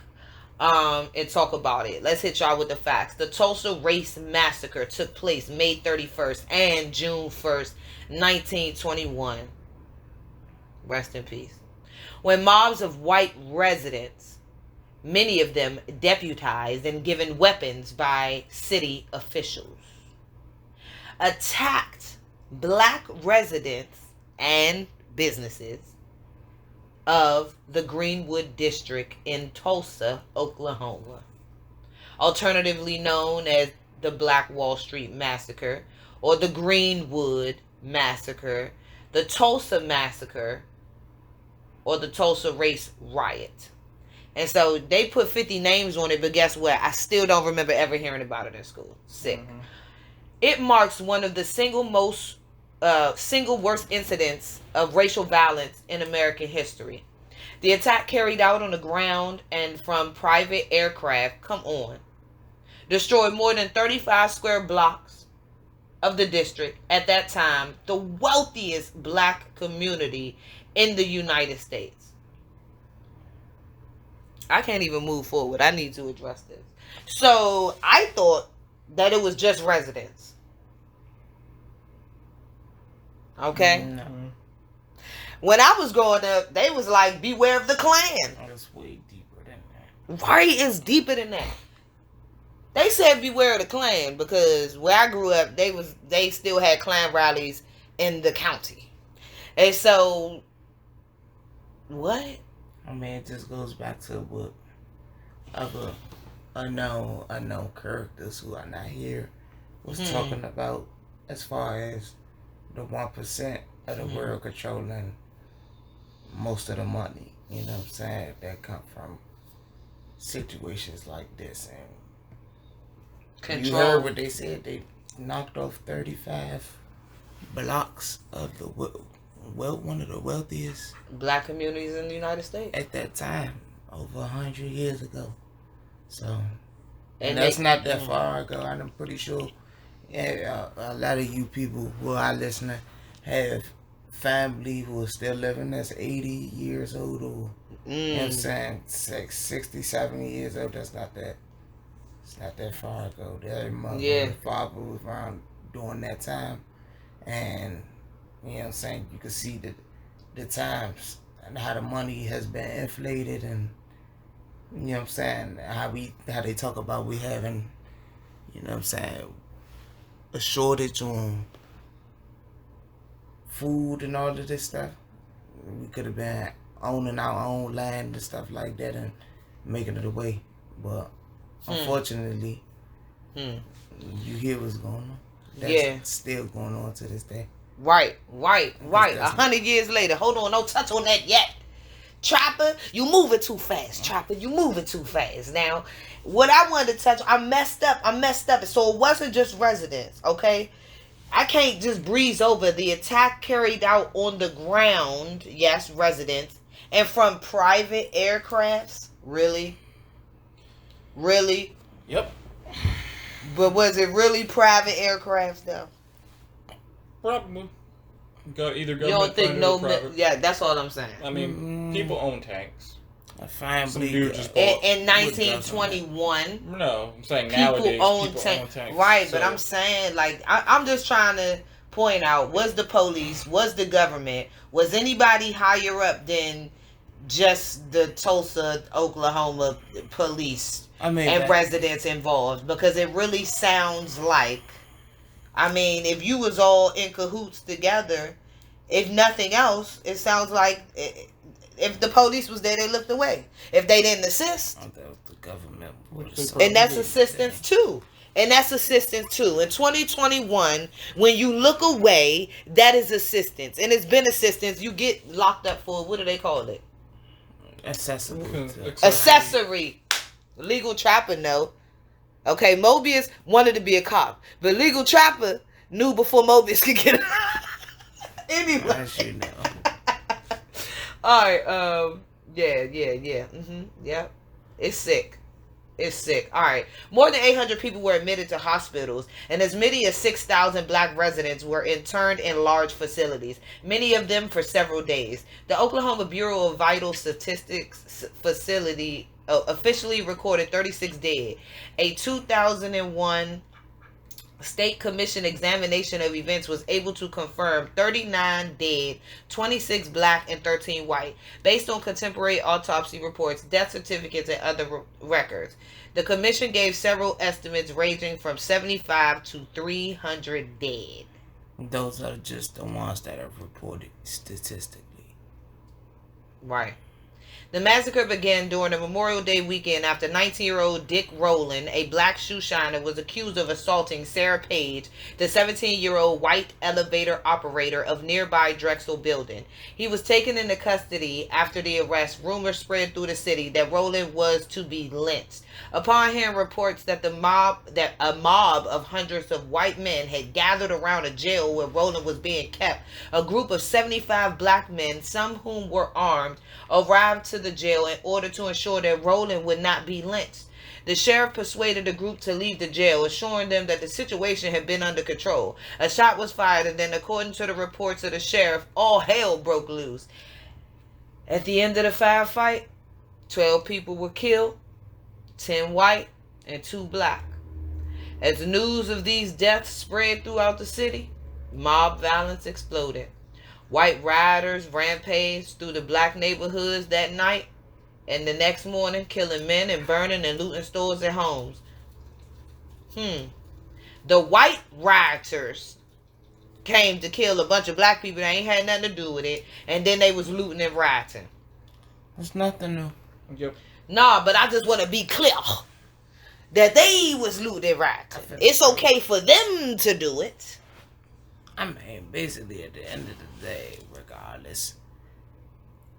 And talk about it. Let's hit y'all with the facts. The Tulsa Race Massacre took place May 31st and June 1st, 1921. Rest in peace. When mobs of white residents, many of them deputized and given weapons by city officials, attacked black residents and businesses of the Greenwood District in Tulsa, Oklahoma, alternatively known as the Black Wall Street Massacre or the Greenwood Massacre, the Tulsa Massacre, or the Tulsa Race Riot. And so they put 50 names on it, but guess what? I still don't remember ever hearing about it in school. Sick. Mm-hmm. It marks one of the single worst incidents of racial violence in American history. The attack carried out on the ground and from private aircraft, destroyed more than 35 square blocks of the district, at that time the wealthiest black community in the United States. I can't even move forward. I need to address this. So I thought that it was just residents. Okay? No. When I was growing up, they was like, beware of the Klan. Oh, it's way deeper than that. Right? It's deeper than that. They said beware of the Klan because where I grew up, they still had Klan rallies in the county. And so, what? I mean, it just goes back to what other unknown characters who are not here was talking about, as far as the 1% of the world controlling most of the money. You know what I'm saying? That come from situations like this. And you heard what they said? They knocked off 35 blocks of the one of the wealthiest black communities in the United States at that time, over 100 years ago. So, and that's not that far ago. I'm pretty sure a lot of you people who are listening have family who are still living that's 80 years old or you know what I'm saying, 60, 70 years old. It's not that far ago. Their mother and father was around during that time, and you know what I'm saying, you can see the times and how the money has been inflated, and you know what I'm saying, how they talk about we having, you know what I'm saying, a shortage on food and all of this stuff. We could have been owning our own land and stuff like that and making it away, but unfortunately, you hear what's going on. That's still going on to this day. Right. 100 years later. Hold on, don't touch on that yet. Trapper, you moving too fast. Trapper, you moving too fast. Now, what I wanted to touch, I messed up. So it wasn't just residents, okay? I can't just breeze over the attack carried out on the ground. Yes, residents. And from private aircrafts. Really? Really? Yep. But was it really private aircrafts, though? Probably. Either government You don't think funded or private. Yeah, that's all I'm saying. I mean, people own tanks. I find Some dude just bought. In 1921, No, I'm saying nowadays people own tanks. Right, so, but I'm saying, like, I'm just trying to point out, was the police, was the government, was anybody higher up than just the Tulsa, Oklahoma police and residents involved? Because it really sounds like, I mean, if you was all in cahoots together, if nothing else, it sounds like if the police was there, they looked away. If they didn't assist, the government and that's assistance too. In 2021, when you look away, that is assistance. And it's been assistance. You get locked up for, what do they call it? Accessory. Legal trapper, no. Okay, Mobius wanted to be a cop. But Legal Trapper knew before Mobius could get it. Anyway. As you know. Alright, yeah. Yep. It's sick. Alright. More than 800 people were admitted to hospitals, and as many as 6,000 black residents were interned in large facilities, many of them for several days. The Oklahoma Bureau of Vital Statistics facility officially recorded 36 dead. A 2001 State Commission examination of events was able to confirm 39 dead, 26 black, and 13 white, based on contemporary autopsy reports, death certificates, and other records. The commission gave several estimates ranging from 75 to 300 dead. Those are just the ones that are reported statistically. Right. The massacre began during a Memorial Day weekend after 19-year-old Dick Rowland, a black shoe shiner, was accused of assaulting Sarah Page, the 17-year-old white elevator operator of nearby Drexel building. He was taken into custody after the arrest. Rumors spread through the city that Rowland was to be lynched. Upon hearing reports that a mob of hundreds of white men had gathered around a jail where Rowland was being kept, a group of 75 black men, some whom were armed, arrived to the jail in order to ensure that Rowland would not be lynched. The sheriff persuaded the group to leave the jail, assuring them that the situation had been under control. A shot was fired, and then, according to the reports of the sheriff, all hell broke loose. At the end of the firefight, 12 people were killed, 10 white and 2 black. As the news of these deaths spread throughout the city, mob violence exploded. White rioters rampaged through the black neighborhoods that night and the next morning, killing men and burning and looting stores and homes. The white rioters came to kill a bunch of black people that ain't had nothing to do with it, and then they was looting and rioting. There's nothing new. Yep. Nah, but I just want to be clear that they was looting and rioting. It's okay for them to do it. I mean, basically, at the end of the day, regardless,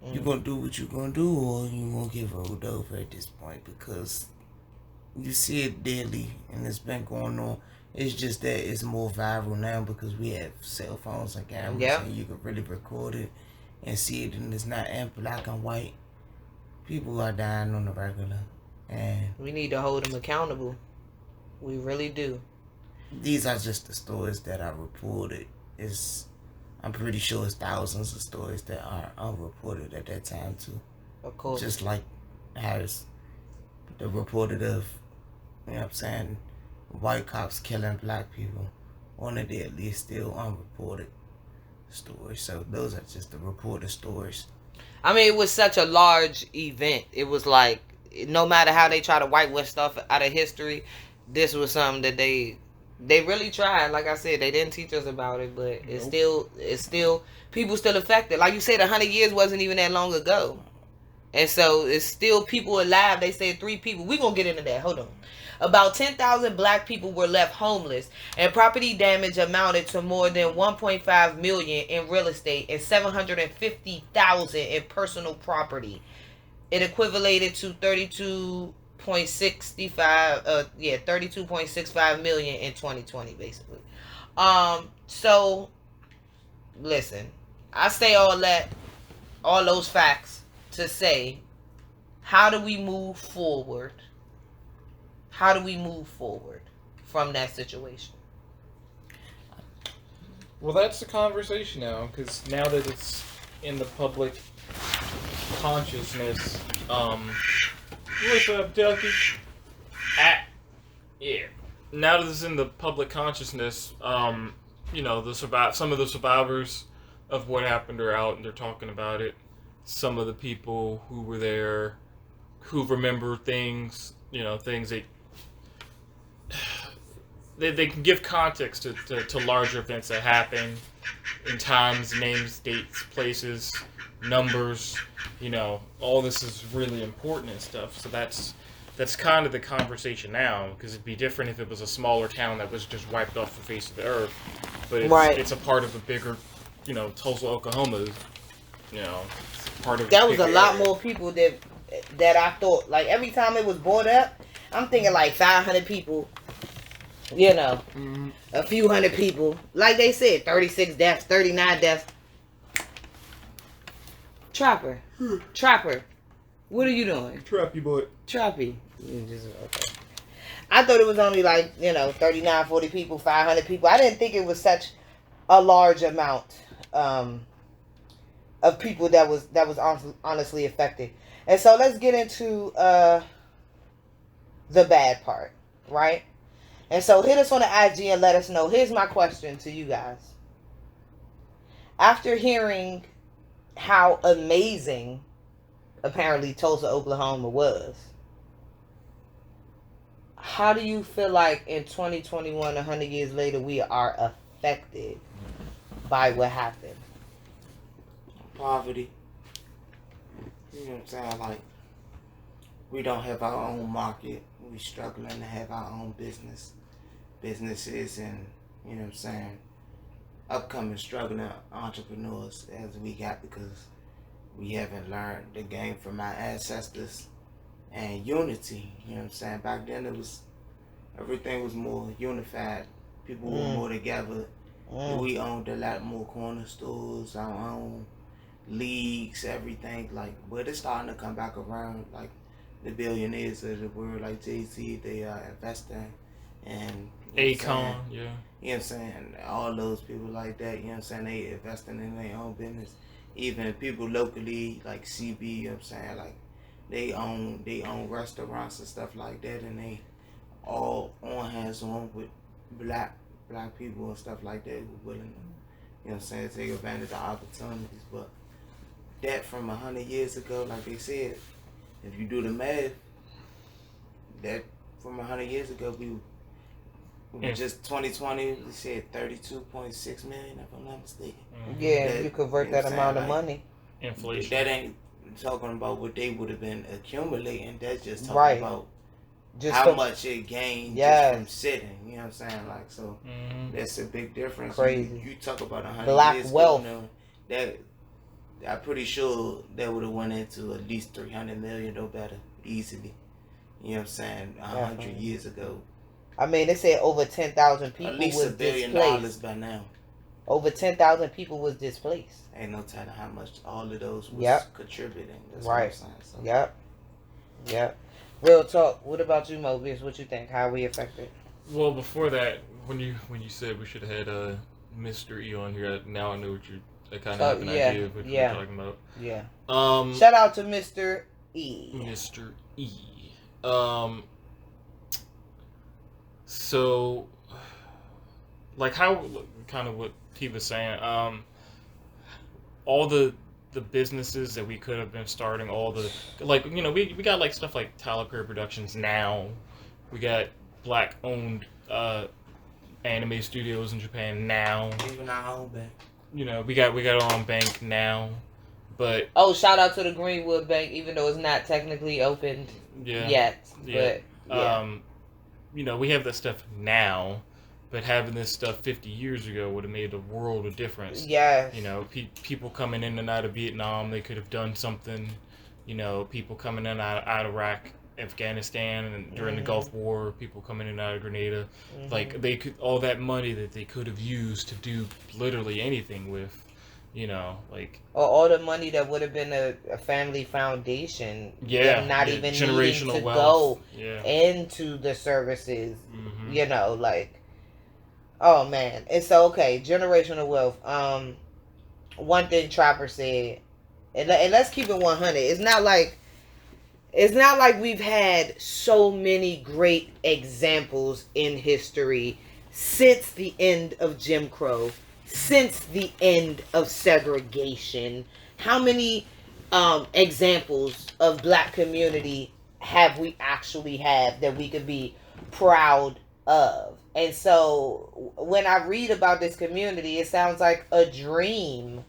you're going to do what you're going to do, or you're going to get rolled over at this point, because you see it daily, and it's been going on. It's just that it's more viral now because we have cell phones and cameras, and you can really record it and see it, and it's not in black and white. People are dying on the regular, and we need to hold them accountable. We really do. These are just the stories that are reported. I'm pretty sure it's thousands of stories that are unreported at that time too. Of course. Just like Harris, the reported of, you know what I'm saying, white cops killing black people. One of the at least still unreported stories. So those are just the reported stories. I mean, it was such a large event. It was like, no matter how they try to whitewash stuff out of history, this was something that they really tried. Like I said, they didn't teach us about it, but it's still people still affected. Like you said, 100 years wasn't even that long ago. And so it's still people alive. They said 3 people. We're going to get into that. Hold on. About 10,000 black people were left homeless, and property damage amounted to more than 1.5 million in real estate and 750,000 in personal property. It equivalated to 32.65 million in 2020, basically. So listen, I say all those facts to say, how do we move forward? How do we move forward from that situation? Well, that's the conversation now, because now that it's in the public consciousness, what's up, Ducky? Yeah. Now that it's in the public consciousness, you know, some of the survivors of what happened are out and they're talking about it. Some of the people who were there, who remember things, you know, things they can give context to larger events that happen in times, names, dates, places, numbers. You know, all this is really important and stuff. So that's kind of the conversation now, because it'd be different if it was a smaller town that was just wiped off the face of the earth. But it's a part of a bigger, you know, Tulsa, Oklahoma. You know, part of that was a lot more people that I thought. Like every time it was brought up, I'm thinking like 500 people. You know, a few hundred people. Like they said, 36 deaths, 39 deaths. Trapper, what are you doing? Trappy boy. Trappy. Okay. I thought it was only like, you know, 39, 40 people, 500 people. I didn't think it was such a large amount of people that was honestly affected. And so let's get into the bad part, right? And so hit us on the IG and let us know. Here's my question to you guys. After hearing how amazing apparently Tulsa, Oklahoma was, how do you feel like in 2021, 100 years later, we are affected by what happened? Poverty. You know what I'm saying? Like, we don't have our own market. We struggling to have our own businesses, and, you know what I'm saying, upcoming struggling entrepreneurs as we got, because we haven't learned the game from our ancestors. And unity, you know what I'm saying? Back then everything was more unified. People were more together. We owned a lot more corner stores, our own leagues, everything. Like, but it's starting to come back around. Like, the billionaires of the world, like Jay-Z, they are investing. And Akon, yeah. You know what I'm saying? All those people like that, you know what I'm saying? They investing in their own business. Even people locally, like CB, you know what I'm saying? Like, they own restaurants and stuff like that, and they all on hands on with black people and stuff like that who willing to, you know what I'm saying, take advantage of opportunities. But that from 100 years ago, like they said, if you do the math, that from 100 years ago, we just 2020, we said 32.6 million, if I'm not mistaken. Yeah, if you convert that amount of money. Inflation. That ain't talking about what they would have been accumulating. That's just talking about just how much it gained just from sitting. You know what I'm saying? Like, so that's a big difference. Crazy. You talk about 100 black years wealth. ago, that I'm pretty sure that would have went into at least 300 million or better easily. You know what I'm saying? 100 years ago. I mean, they said over 10,000 people at least was $1 billion displaced. by now. Over 10,000 people was displaced. Ain't no telling how much all of those was contributing. That's what I'm saying. So. Yep. Real talk. What about you, Mobius? What you think? How are we affected? Well, before that, when you said we should have had Mr. E on here, now I know what I kind of have an idea of what you're talking about. Yeah. Shout out to Mr. E. Mr. E. So, like how, kind of what he was saying, all the businesses that we could have been starting, all the, like, you know, we got like stuff like Tyler Perry Productions now. We got black owned anime studios in Japan now. Even our own bank. You know, we got our own bank now. But shout out to the Greenwood Bank, even though it's not technically opened yet. Yeah. But yeah. We have that stuff now, but having this stuff 50 years ago would have made a world of difference. Yes. People coming in and out of Vietnam, they could have done something. People coming in and out of Iraq, Afghanistan, and during the Gulf War, people coming in and out of Grenada. Like, they could, all that money that they could have used to do literally anything with, or all the money that would have been a family foundation. Not even needing to wealth. go into the services. Oh man. And so, okay, generational wealth. One thing Trapper said, and let's keep it 100. It's not like we've had so many great examples in history since the end of Jim Crow, since the end of segregation. How many examples of black community have we actually had that we could be proud of? And so when I read about this community, it sounds like a dream.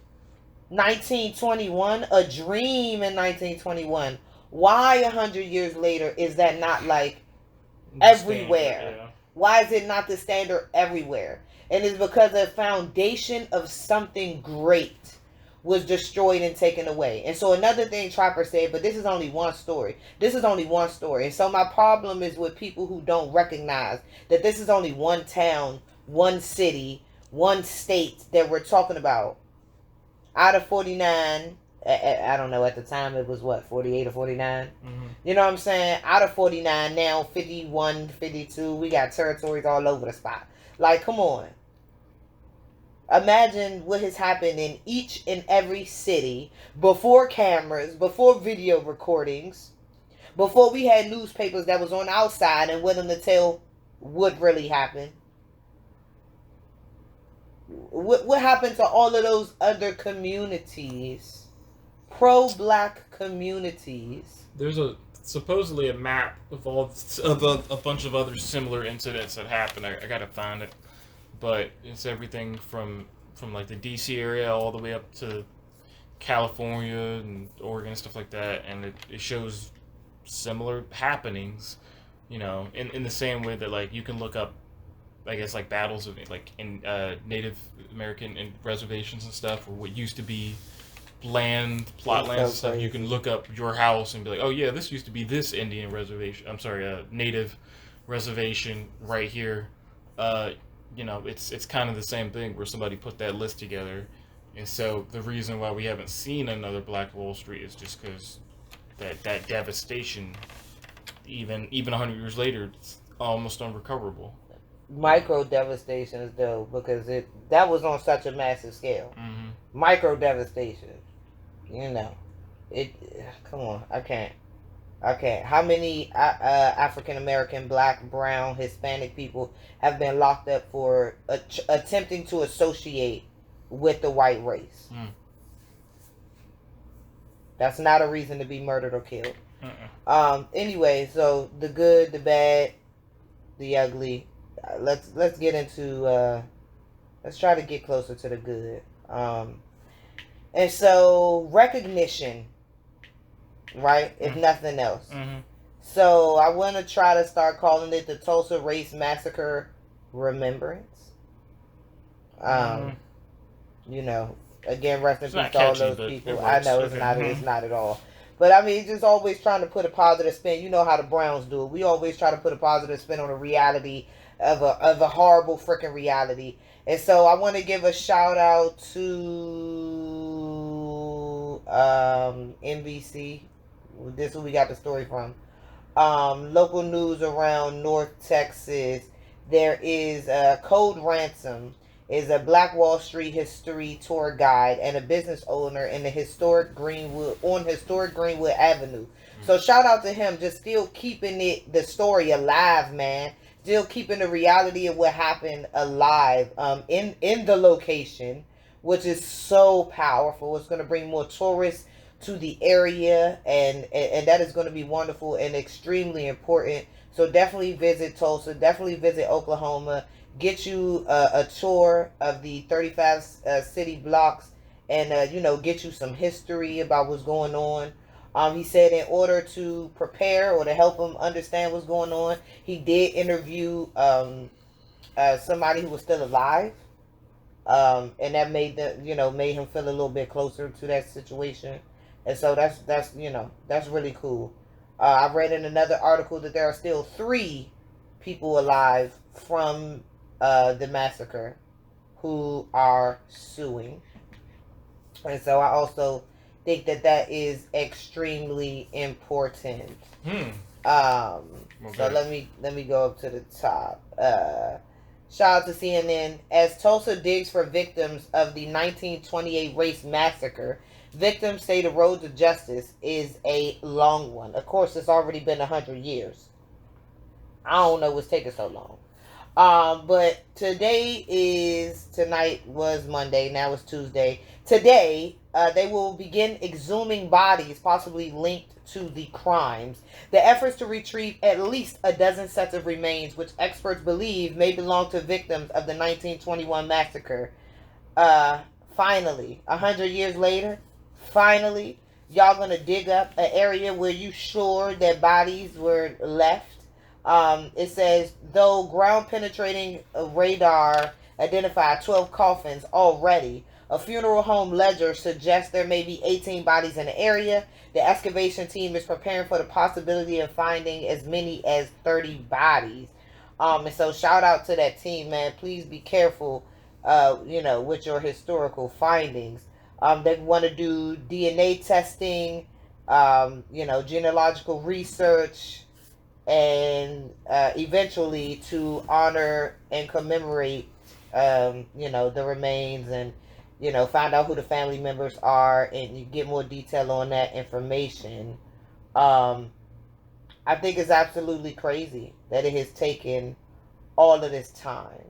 1921, a dream in 1921. Why 100 years later is that not like everywhere? Standard, Why is it not the standard everywhere? And it's because the foundation of something great was destroyed and taken away. And so another thing Trapper said, but this is only one story. And so my problem is with people who don't recognize that this is only one town, one city, one state that we're talking about. Out of 49, I don't know, at the time it was 48 or 49? You know what I'm saying? Out of 49, now 51, 52, we got territories all over the spot. Like, come on. Imagine what has happened in each and every city before cameras, before video recordings, before we had newspapers that was on outside and willing to tell what really happened. What happened to all of those other communities? Pro-black communities. There's supposedly a map of a bunch of other similar incidents that happened. I gotta find it. But it's everything from like the DC area all the way up to California and Oregon and stuff like that, and it shows similar happenings, in the same way that like you can look up, I guess, like battles of like in Native American and reservations and stuff, or what used to be plot land and stuff. You can look up your house and be like, oh yeah, this used to be this Indian reservation. I'm sorry, Native reservation right here. It's kind of the same thing where somebody put that list together, and so the reason why we haven't seen another Black Wall Street is just because that devastation, even 100 years later, it's almost unrecoverable. Micro devastations though, because that was on such a massive scale. Micro devastation, come on, I can't. How many African American, Black, Brown, Hispanic people have been locked up for attempting to associate with the white race? That's not a reason to be murdered or killed. Anyway, so the good, the bad, the ugly. Let's get into. Let's try to get closer to the good. And so recognition. Right? If nothing else. So I want to try to start calling it the Tulsa Race Massacre Remembrance. Again, rest in peace to all those people. I know it's not at all. But I mean, just always trying to put a positive spin. You know how the Browns do it. We always try to put a positive spin on a reality of a horrible freaking reality. And so I want to give a shout out to NBC. This is where we got the story from. Local news around North Texas. There is Code Ransom is a Black Wall Street history tour guide and a business owner in the historic Greenwood Avenue. So shout out to him, just still keeping the story alive, man. Still keeping the reality of what happened alive in the location, which is so powerful. It's going to bring more tourists to the area, and that is going to be wonderful and extremely important. So definitely visit Tulsa, definitely visit Oklahoma, get you a tour of the 35 city blocks and get you some history about what's going on. He said in order to prepare or to help him understand what's going on, he did interview somebody who was still alive, and that made made him feel a little bit closer to that situation, and so that's really cool. I read in another article that there are still 3 people alive from the massacre who are suing, and so I also think that is extremely important. So let me go up to the top. Shout out to CNN. As Tulsa digs for victims of the 1928 race massacre, victims say the road to justice is a long one. Of course, it's already been 100 years. I don't know what's taking so long. But tonight was Monday, now it's Tuesday. Today, they will begin exhuming bodies possibly linked to the crimes. The efforts to retrieve at least a dozen sets of remains, which experts believe may belong to victims of the 1921 massacre. Finally, 100 years later, finally, y'all gonna dig up an area where you sure that bodies were left. It says, though ground penetrating radar identified 12 coffins already, a funeral home ledger suggests there may be 18 bodies in the area. The excavation team is preparing for the possibility of finding as many as 30 bodies. And so shout out to that team, man. Please be careful, with your historical findings. They want to do DNA testing, genealogical research, and eventually to honor and commemorate, the remains, and find out who the family members are, and you get more detail on that information. I think it's absolutely crazy that it has taken all of this time.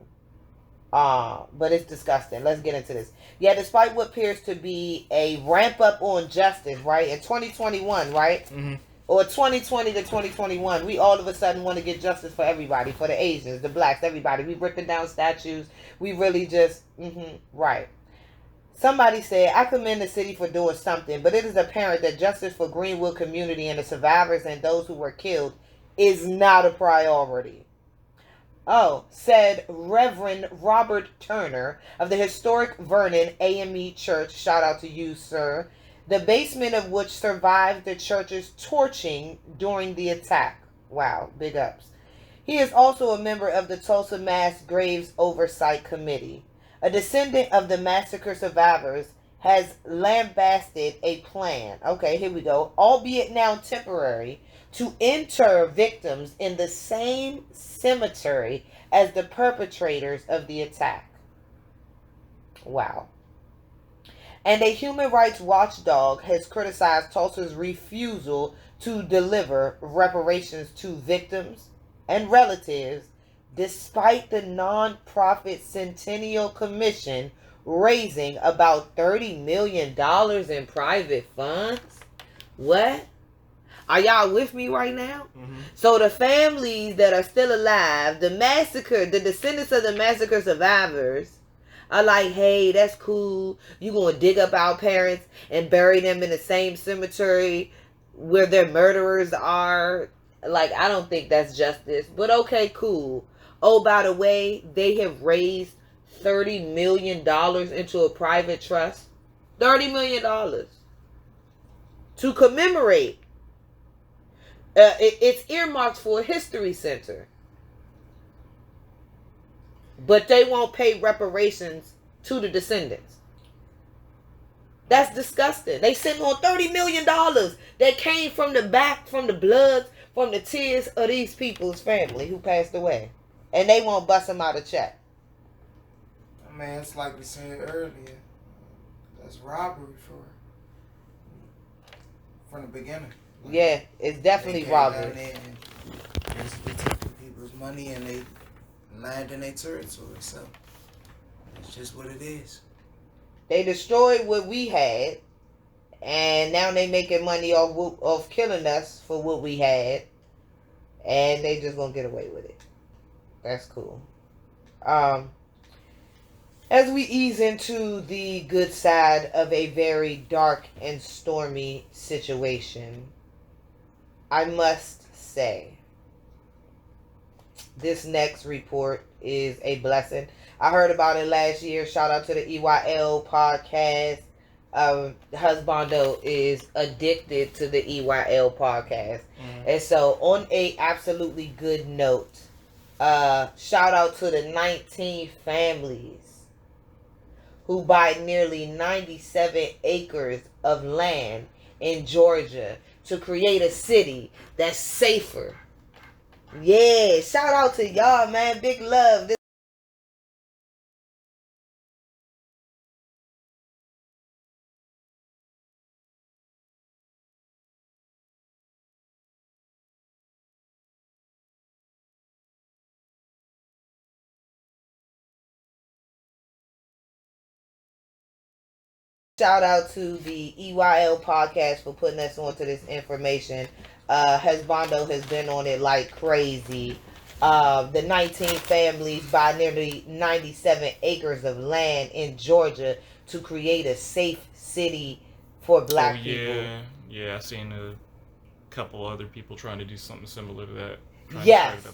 But it's disgusting. Let's get into this. Yeah, despite what appears to be a ramp up on justice, right? In 2021, right? Mm-hmm. Or 2020 to 2021, we all of a sudden want to get justice for everybody, for the Asians, the blacks, everybody. We ripping down statues. We really just, right. Somebody said, I commend the city for doing something, but it is apparent that justice for Greenwood community and the survivors and those who were killed is not a priority. Oh, said Reverend Robert Turner of the historic Vernon AME Church. Shout out to you, sir. The basement of which survived the church's torching during the attack. Wow, big ups. He is also a member of the Tulsa Mass Graves Oversight Committee. A descendant of the massacre survivors has lambasted a plan, okay, here we go, albeit now temporary, to inter victims in the same cemetery as the perpetrators of the attack. Wow. And a human rights watchdog has criticized Tulsa's refusal to deliver reparations to victims and relatives, despite the nonprofit Centennial Commission raising about $30 million in private funds. What? Are y'all with me right now? Mm-hmm. So the families that are still alive, the descendants of the massacre survivors, are like, hey, that's cool. You gonna dig up our parents and bury them in the same cemetery where their murderers are? Like, I don't think that's justice. But okay, cool. Oh, by the way, they have raised $30 million into a private trust. $30 million. To commemorate. It's earmarked for a history center. But they won't pay reparations to the descendants. That's disgusting. They sitting on $30 million that came from the back, from the blood, from the tears of these people's family who passed away. And they won't bust them out a check. Man, it's like we said earlier. That's robbery from the beginning. Like, yeah, it's definitely robbery. They taking people's money and they land in their territory, so it's just what it is. They destroyed what we had, and now they making money off killing us for what we had, and they just gonna get away with it. That's cool. As we ease into the good side of a very dark and stormy situation, I must say this next report is a blessing. I heard about it last year. Shout out to the EYL podcast. Husbando is addicted to the EYL podcast. And so on a absolutely good note, shout out to the 19 families who buy nearly 97 acres of land in Georgia to create a city that's safer. Yeah, shout out to y'all, man. Big love. Shout out to the EYL podcast for putting us onto this information. Hezbondo has been on it like crazy. The 19 families buy nearly 97 acres of land in Georgia to create a safe city for black people. Yeah, I seen a couple other people trying to do something similar to that. Yes,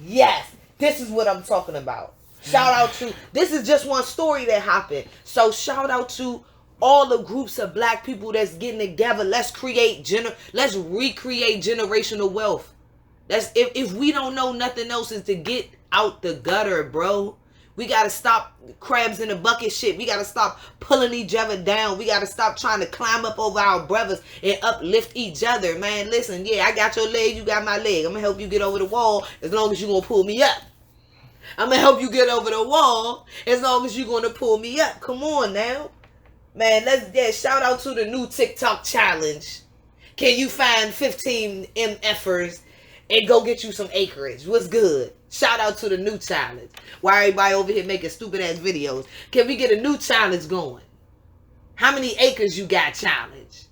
yes, this is what I'm talking about. Shout out to, this is just one story that happened. So shout out to all the groups of black people that's getting together. Let's let's recreate generational wealth. That's if we don't know nothing else is to get out the gutter, bro. We gotta stop crabs in the bucket shit. We gotta stop pulling each other down. We gotta stop trying to climb up over our brothers and uplift each other, man. Listen, yeah, I got your leg, you got my leg. I'm gonna help you get over the wall as long as you gonna pull me up. I'm gonna help you get over the wall as long as you gonna pull me up. Come on now. Man, shout out to the new TikTok challenge. Can you find 15 MFers and go get you some acreage? What's good? Shout out to the new challenge. Why everybody over here making stupid ass videos? Can we get a new challenge going? How many acres you got challenge?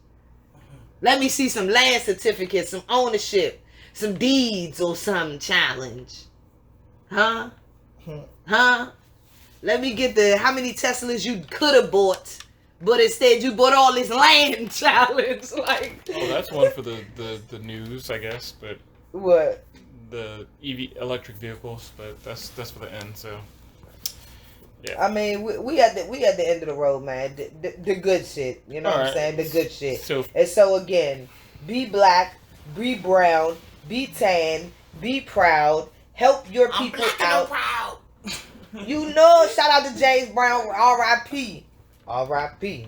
Let me see some land certificates, some ownership, some deeds or something challenge. Huh? Let me get the how many Teslas you could have bought. But instead, you bought all this land challenge. Like, well, that's one for the news, I guess. But what? The electric vehicles, but that's for the end. So, yeah. I mean, we at the end of the road, man. The good shit. You know what I'm saying? The good shit. And so again, be black, be brown, be tan, be proud. Help your people out. Proud. You know, shout out to James Brown. R.I.P. R.I.P.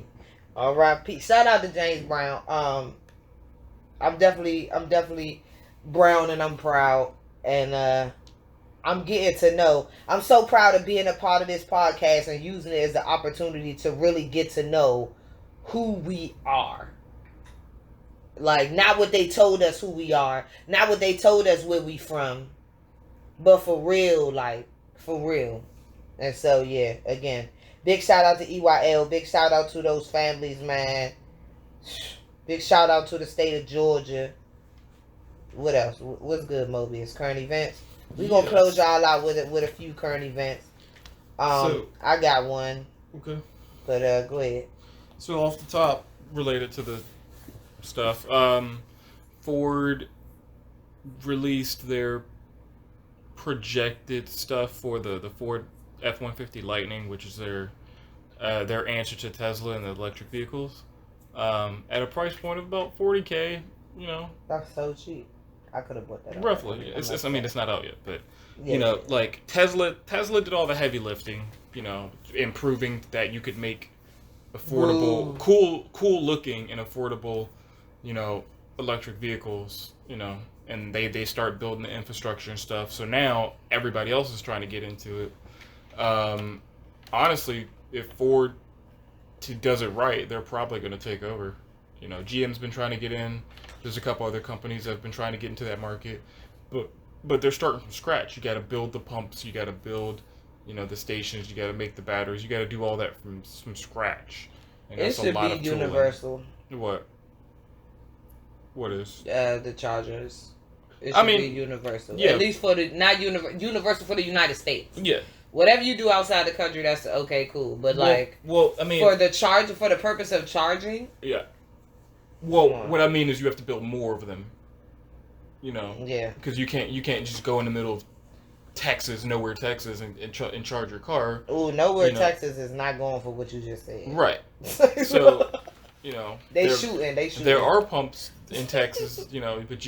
R.I.P. Shout out to James Brown. I'm definitely brown and I'm proud. And I'm getting to know. I'm so proud of being a part of this podcast and using it as the opportunity to really get to know who we are. Like, not what they told us who we are. Not what they told us where we from. But for real, like, for real. And so, yeah, again, big shout out to EYL. Big shout out to those families, man. Big shout out to the state of Georgia. What else? What's good, Mobius? Current events? We're going to close y'all out with a few current events. I got one. Okay. But go ahead. So off the top, related to the stuff, Ford released their projected stuff for the Ford F-150 Lightning, which is their answer to Tesla and the electric vehicles, at a price point of about $40K. You know, that's so cheap. I could have bought that. Roughly, I mean, it's not out yet, but you know, like Tesla did all the heavy lifting. You know, improving that you could make affordable, cool looking and affordable, you know, electric vehicles. You know, and they start building the infrastructure and stuff. So now everybody else is trying to get into it. Honestly, if Ford does it right, they're probably going to take over. You know, GM's been trying to get in. There's a couple other companies that have been trying to get into that market, but they're starting from scratch. You got to build the pumps. You got to build, you know, the stations. You got to make the batteries. You got to do all that from scratch. And it should be universal. What? What is? The chargers. It should be universal. Yeah. At least for the not universal for the United States. Yeah. Whatever you do outside the country, that's okay, cool. But I mean, for the purpose of charging. Yeah. Well, what I mean is you have to build more of them. You know. Yeah. Because you can't just go in the middle of Texas, nowhere Texas, and charge your car. Ooh, nowhere Texas is not going for what you just said. Right. So, you know, they shooting. There are pumps in Texas, you know, but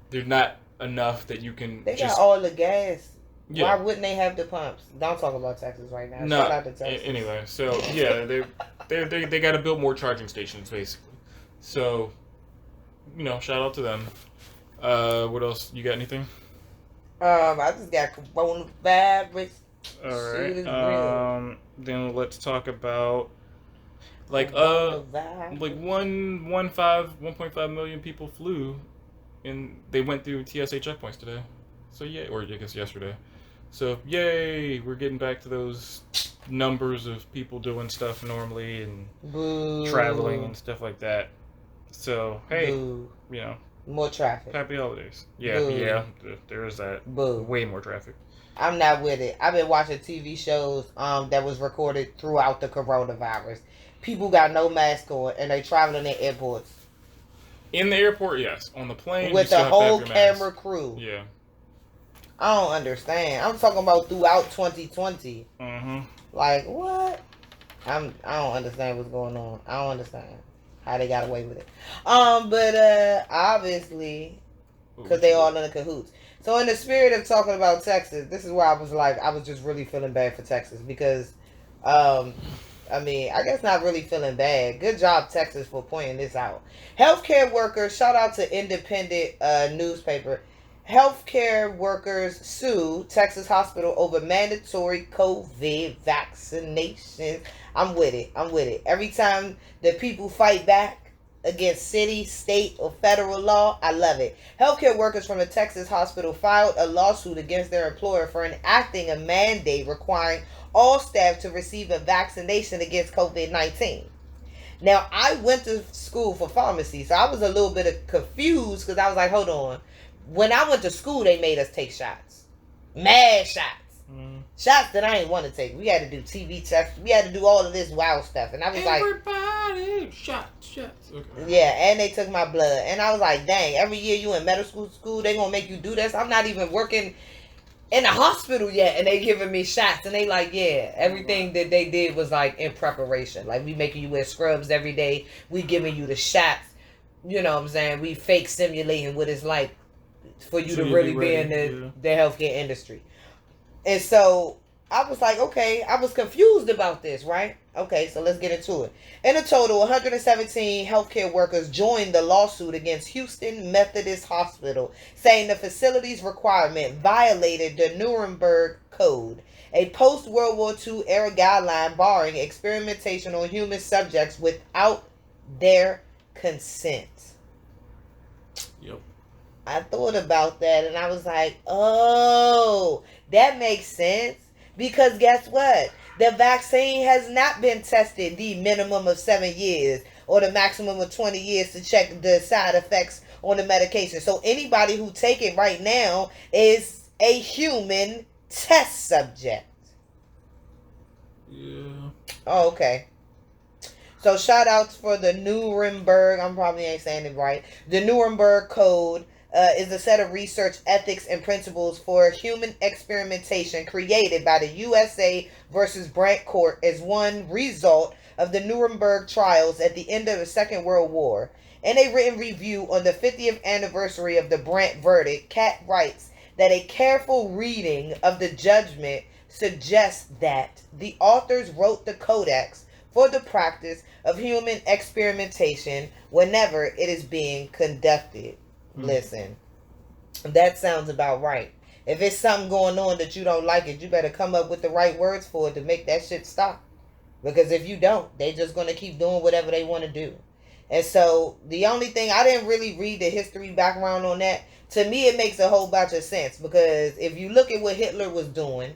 they're not enough that you can. They got all the gas. Yeah. Why wouldn't they have the pumps? Don't talk about Texas right now. No. Shout out to Texas. Anyway, so yeah, they got to build more charging stations basically. So, you know, shout out to them. What else? You got anything? I just got coronavirus. All right. Then let's talk about like 1.5 million people flew, and they went through TSA checkpoints today. So yeah, or I guess yesterday. So yay, we're getting back to those numbers of people doing stuff normally and traveling and stuff like that. So hey, you know. More traffic. Happy holidays. Yeah, there is that. Way more traffic. I'm not with it. I've been watching TV shows that was recorded throughout the coronavirus. People got no mask on and they traveling in airports. In the airport, yes. On the plane, with the whole camera crew. Yeah. I don't understand. I'm talking about throughout 2020. Mm-hmm. Like what? I don't understand what's going on. I don't understand how they got away with it. But obviously, because they all in the cahoots. So in the spirit of talking about Texas, this is where I was just really feeling bad for Texas because, I mean, I guess not really feeling bad. Good job, Texas, for pointing this out. Healthcare workers, shout out to independent newspaper. Healthcare workers sue Texas hospital over mandatory COVID vaccinations. I'm with it. Every time the people fight back against city, state, or federal law, I love it. Healthcare workers from a Texas hospital filed a lawsuit against their employer for enacting a mandate requiring all staff to receive a vaccination against COVID-19. Now, I went to school for pharmacy, so I was a little bit confused because I was like, hold on. When I went to school, they made us take shots. Mad shots. Shots that I didn't want to take. We had to do TB tests. We had to do all of this wild stuff. And I was everybody, shots. Okay. Yeah, and they took my blood. And I was like, dang, every year you in medical school, they going to make you do this? I'm not even working in a hospital yet, and they giving me shots. And they like, yeah, everything that they did was like in preparation. Like, we making you wear scrubs every day. We giving you the shots. You know what I'm saying? We fake simulating what it's like for you to really be in the healthcare industry. And so I was like, okay, I was confused about this, right? Okay, so let's get into it. In a total, 117 healthcare workers joined the lawsuit against Houston Methodist Hospital, saying the facility's requirement violated the Nuremberg Code, a post-World War II era guideline barring experimentation on human subjects without their consent. Yep. I thought about that and I was like, oh, that makes sense. Because guess what? The vaccine has not been tested the minimum of 7 years or the maximum of 20 years to check the side effects on the medication. So anybody who take it right now is a human test subject. Yeah. Oh, okay. So shout outs for the Nuremberg, I'm probably ain't saying it right. The Nuremberg Code is a set of research ethics and principles for human experimentation created by the USA versus Brandt Court as one result of the Nuremberg trials at the end of the Second World War. In a written review on the 50th anniversary of the Brandt verdict, Cat writes that a careful reading of the judgment suggests that the authors wrote the codex for the practice of human experimentation whenever it is being conducted. Listen, that sounds about right. If it's something going on that you don't like it, you better come up with the right words for it to make that shit stop. Because if you don't, they just going to keep doing whatever they want to do. And so the only thing, I didn't really read the history background on that. To me, it makes a whole bunch of sense. Because if you look at what Hitler was doing,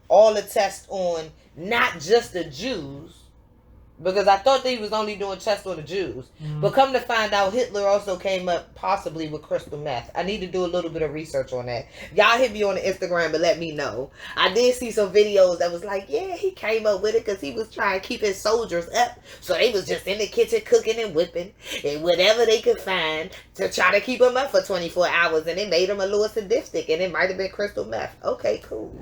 all the tests on not just the Jews, Because I thought that he was only doing tests on the Jews. But come to find out, Hitler also came up possibly with crystal meth. I need to do a little bit of research on that. Y'all hit me on the Instagram and let me know. I did see some videos that was like, yeah, he came up with it because he was trying to keep his soldiers up. So they was just in the kitchen cooking and whipping and whatever they could find to try to keep him up for 24 hours. And it made him a little sadistic. And it might have been crystal meth. Okay, cool.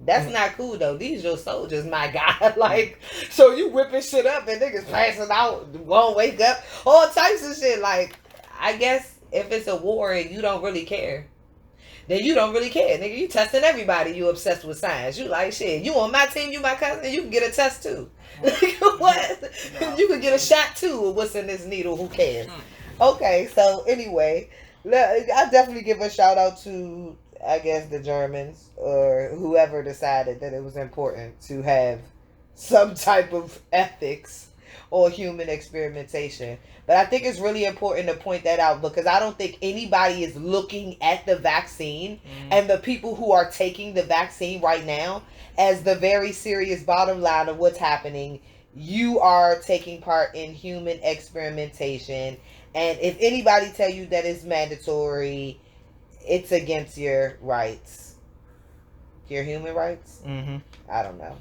That's not cool though. These your soldiers, my God. Like, so you whipping shit up and niggas passing out, won't wake up, all types of shit. Like, I guess if it's a war and you don't really care, then you don't really care, nigga. You testing everybody. You obsessed with science. You like shit. You on my team, you my cousin. You can get a test too. What? No. You can get a shot too. Of what's in this needle? Who cares? Okay, so anyway, I definitely give a shout out to, I guess, the Germans or whoever decided that it was important to have some type of ethics or human experimentation. But I think it's really important to point that out because I don't think anybody is looking at the vaccine and the people who are taking the vaccine right now as the very serious bottom line of what's happening. You are taking part in human experimentation. And if anybody tell you that it's mandatory, it's against your rights. Your human rights? Mm-hmm. I don't know.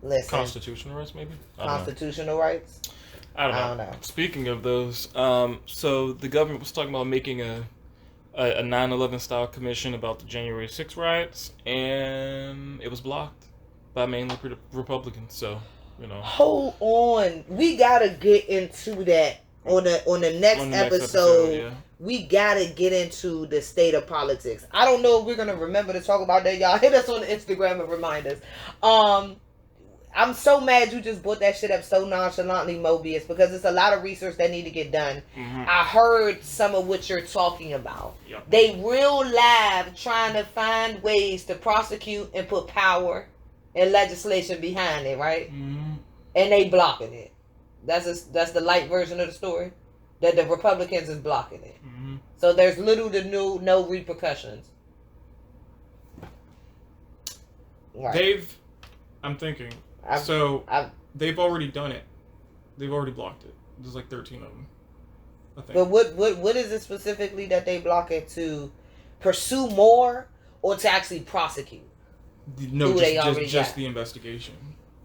Listen. Constitutional rights, maybe? Constitutional rights? I don't know. Speaking of those, so the government was talking about making a 9/11 style commission about the January 6th riots, and it was blocked by mainly Republicans. So, you know. Hold on. We gotta get into that on the next episode. Yeah. We gotta get into the state of politics. I don't know if we're gonna remember to talk about that. Y'all hit us on the Instagram and remind us. I'm so mad you just brought that shit up so nonchalantly, Mobius, because it's a lot of research that need to get done. Mm-hmm. I heard some of what you're talking about. Yep. They real live trying to find ways to prosecute and put power and legislation behind it, right? Mm-hmm. And they blocking it. That's the light version of the story. That the Republicans is blocking it. Mm-hmm. So there's little to no repercussions. Right. They've already done it. They've already blocked it. There's like 13 of them, I think. But what is it specifically that they block it to pursue more or to actually prosecute? No, just the investigation.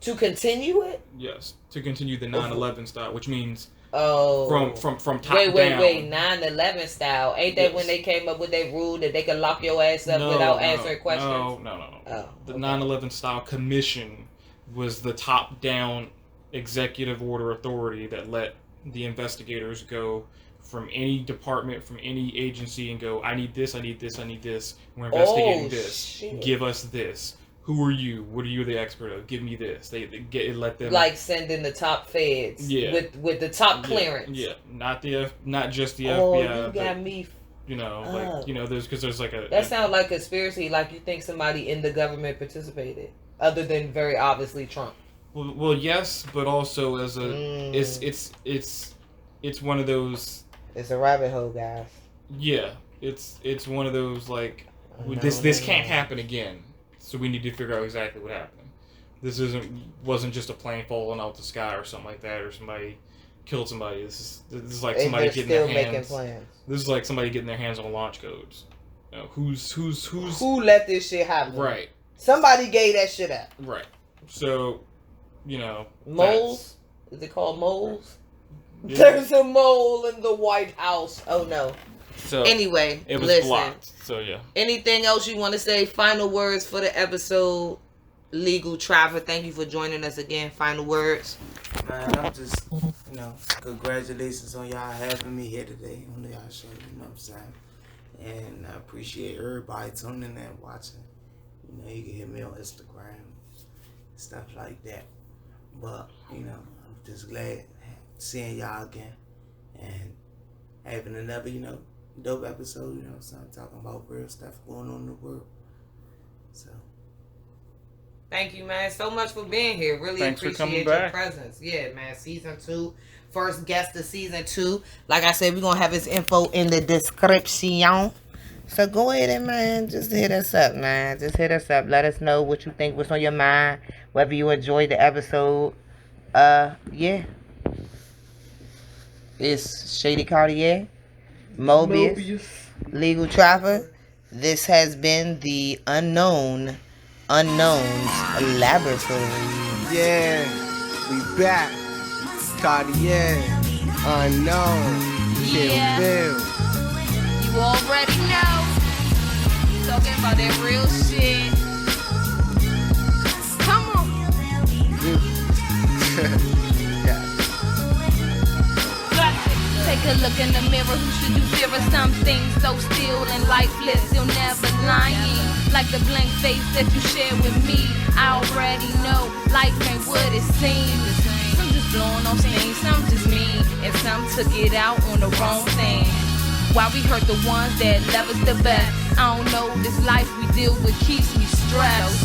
To continue it? Yes, to continue the 9/11 style, which means from top down. Wait, 9/11 style. Ain't that when they came up with that rule that they could lock your ass up without answering questions? No. Oh, the 9/11 style commission was the top down executive order authority that let the investigators go from any department, from any agency, and go, I need this, I need this, I need this. We're investigating this. Shit. Give us this. Who are you? What are you the expert of? Give me this. They let them like send in the top feds. Yeah. With the top clearance. Yeah. Not just the FBI. Oh, you got me. You know, there's like a. That sounds like conspiracy. Like you think somebody in the government participated, other than very obviously Trump. Well, yes, but also as a, it's one of those. It's a rabbit hole, guys. Yeah, it's one of those like this can't happen again. So we need to figure out exactly what happened. This wasn't just a plane falling out the sky or something like that, or somebody killed somebody. This is like somebody getting their hands. This is like somebody getting their hands on launch codes. You know, who let this shit happen? Right. Somebody gave that shit up. Right. So, moles. Is it called moles? Yeah. There's a mole in the White House. Oh no. So anyway, it was blocked. So yeah. Anything else you want to say? Final words for the episode. Legal Traver, thank you for joining us again. Final words. Man, I'm just, congratulations on y'all having me here today on y'all show. You know what I'm saying? And I appreciate everybody tuning in and watching. You can hit me on Instagram, stuff like that. But I'm just glad seeing y'all again and having another, dope episode, talking about real stuff going on in the world. So thank you, man, so much for being here. Really appreciate your presence. Yeah, man. Season 2. First guest of Season 2. Like I said, we're going to have his info in the description. So go ahead and, man, just hit us up, man. Just hit us up. Let us know what you think, what's on your mind. Whether you enjoyed the episode, Yeah. It's Shady Cartier, Mobius, Legal Trapper. This has been the Unknowns Laboratory. Yeah, we back. Cartier, Unknown, Kill Yeah. Bill. You already know. Talking about that real shit. Come on. Take a look in the mirror. Who should you fear of? Some things so still and lifeless, you'll never lying. Like the blank face that you share with me. I already know life ain't what it seems. Some just blowing off steam, some just mean, and some took it out on the wrong thing. While we hurt the ones that love us the best. I don't know, this life we deal with keeps me stressed.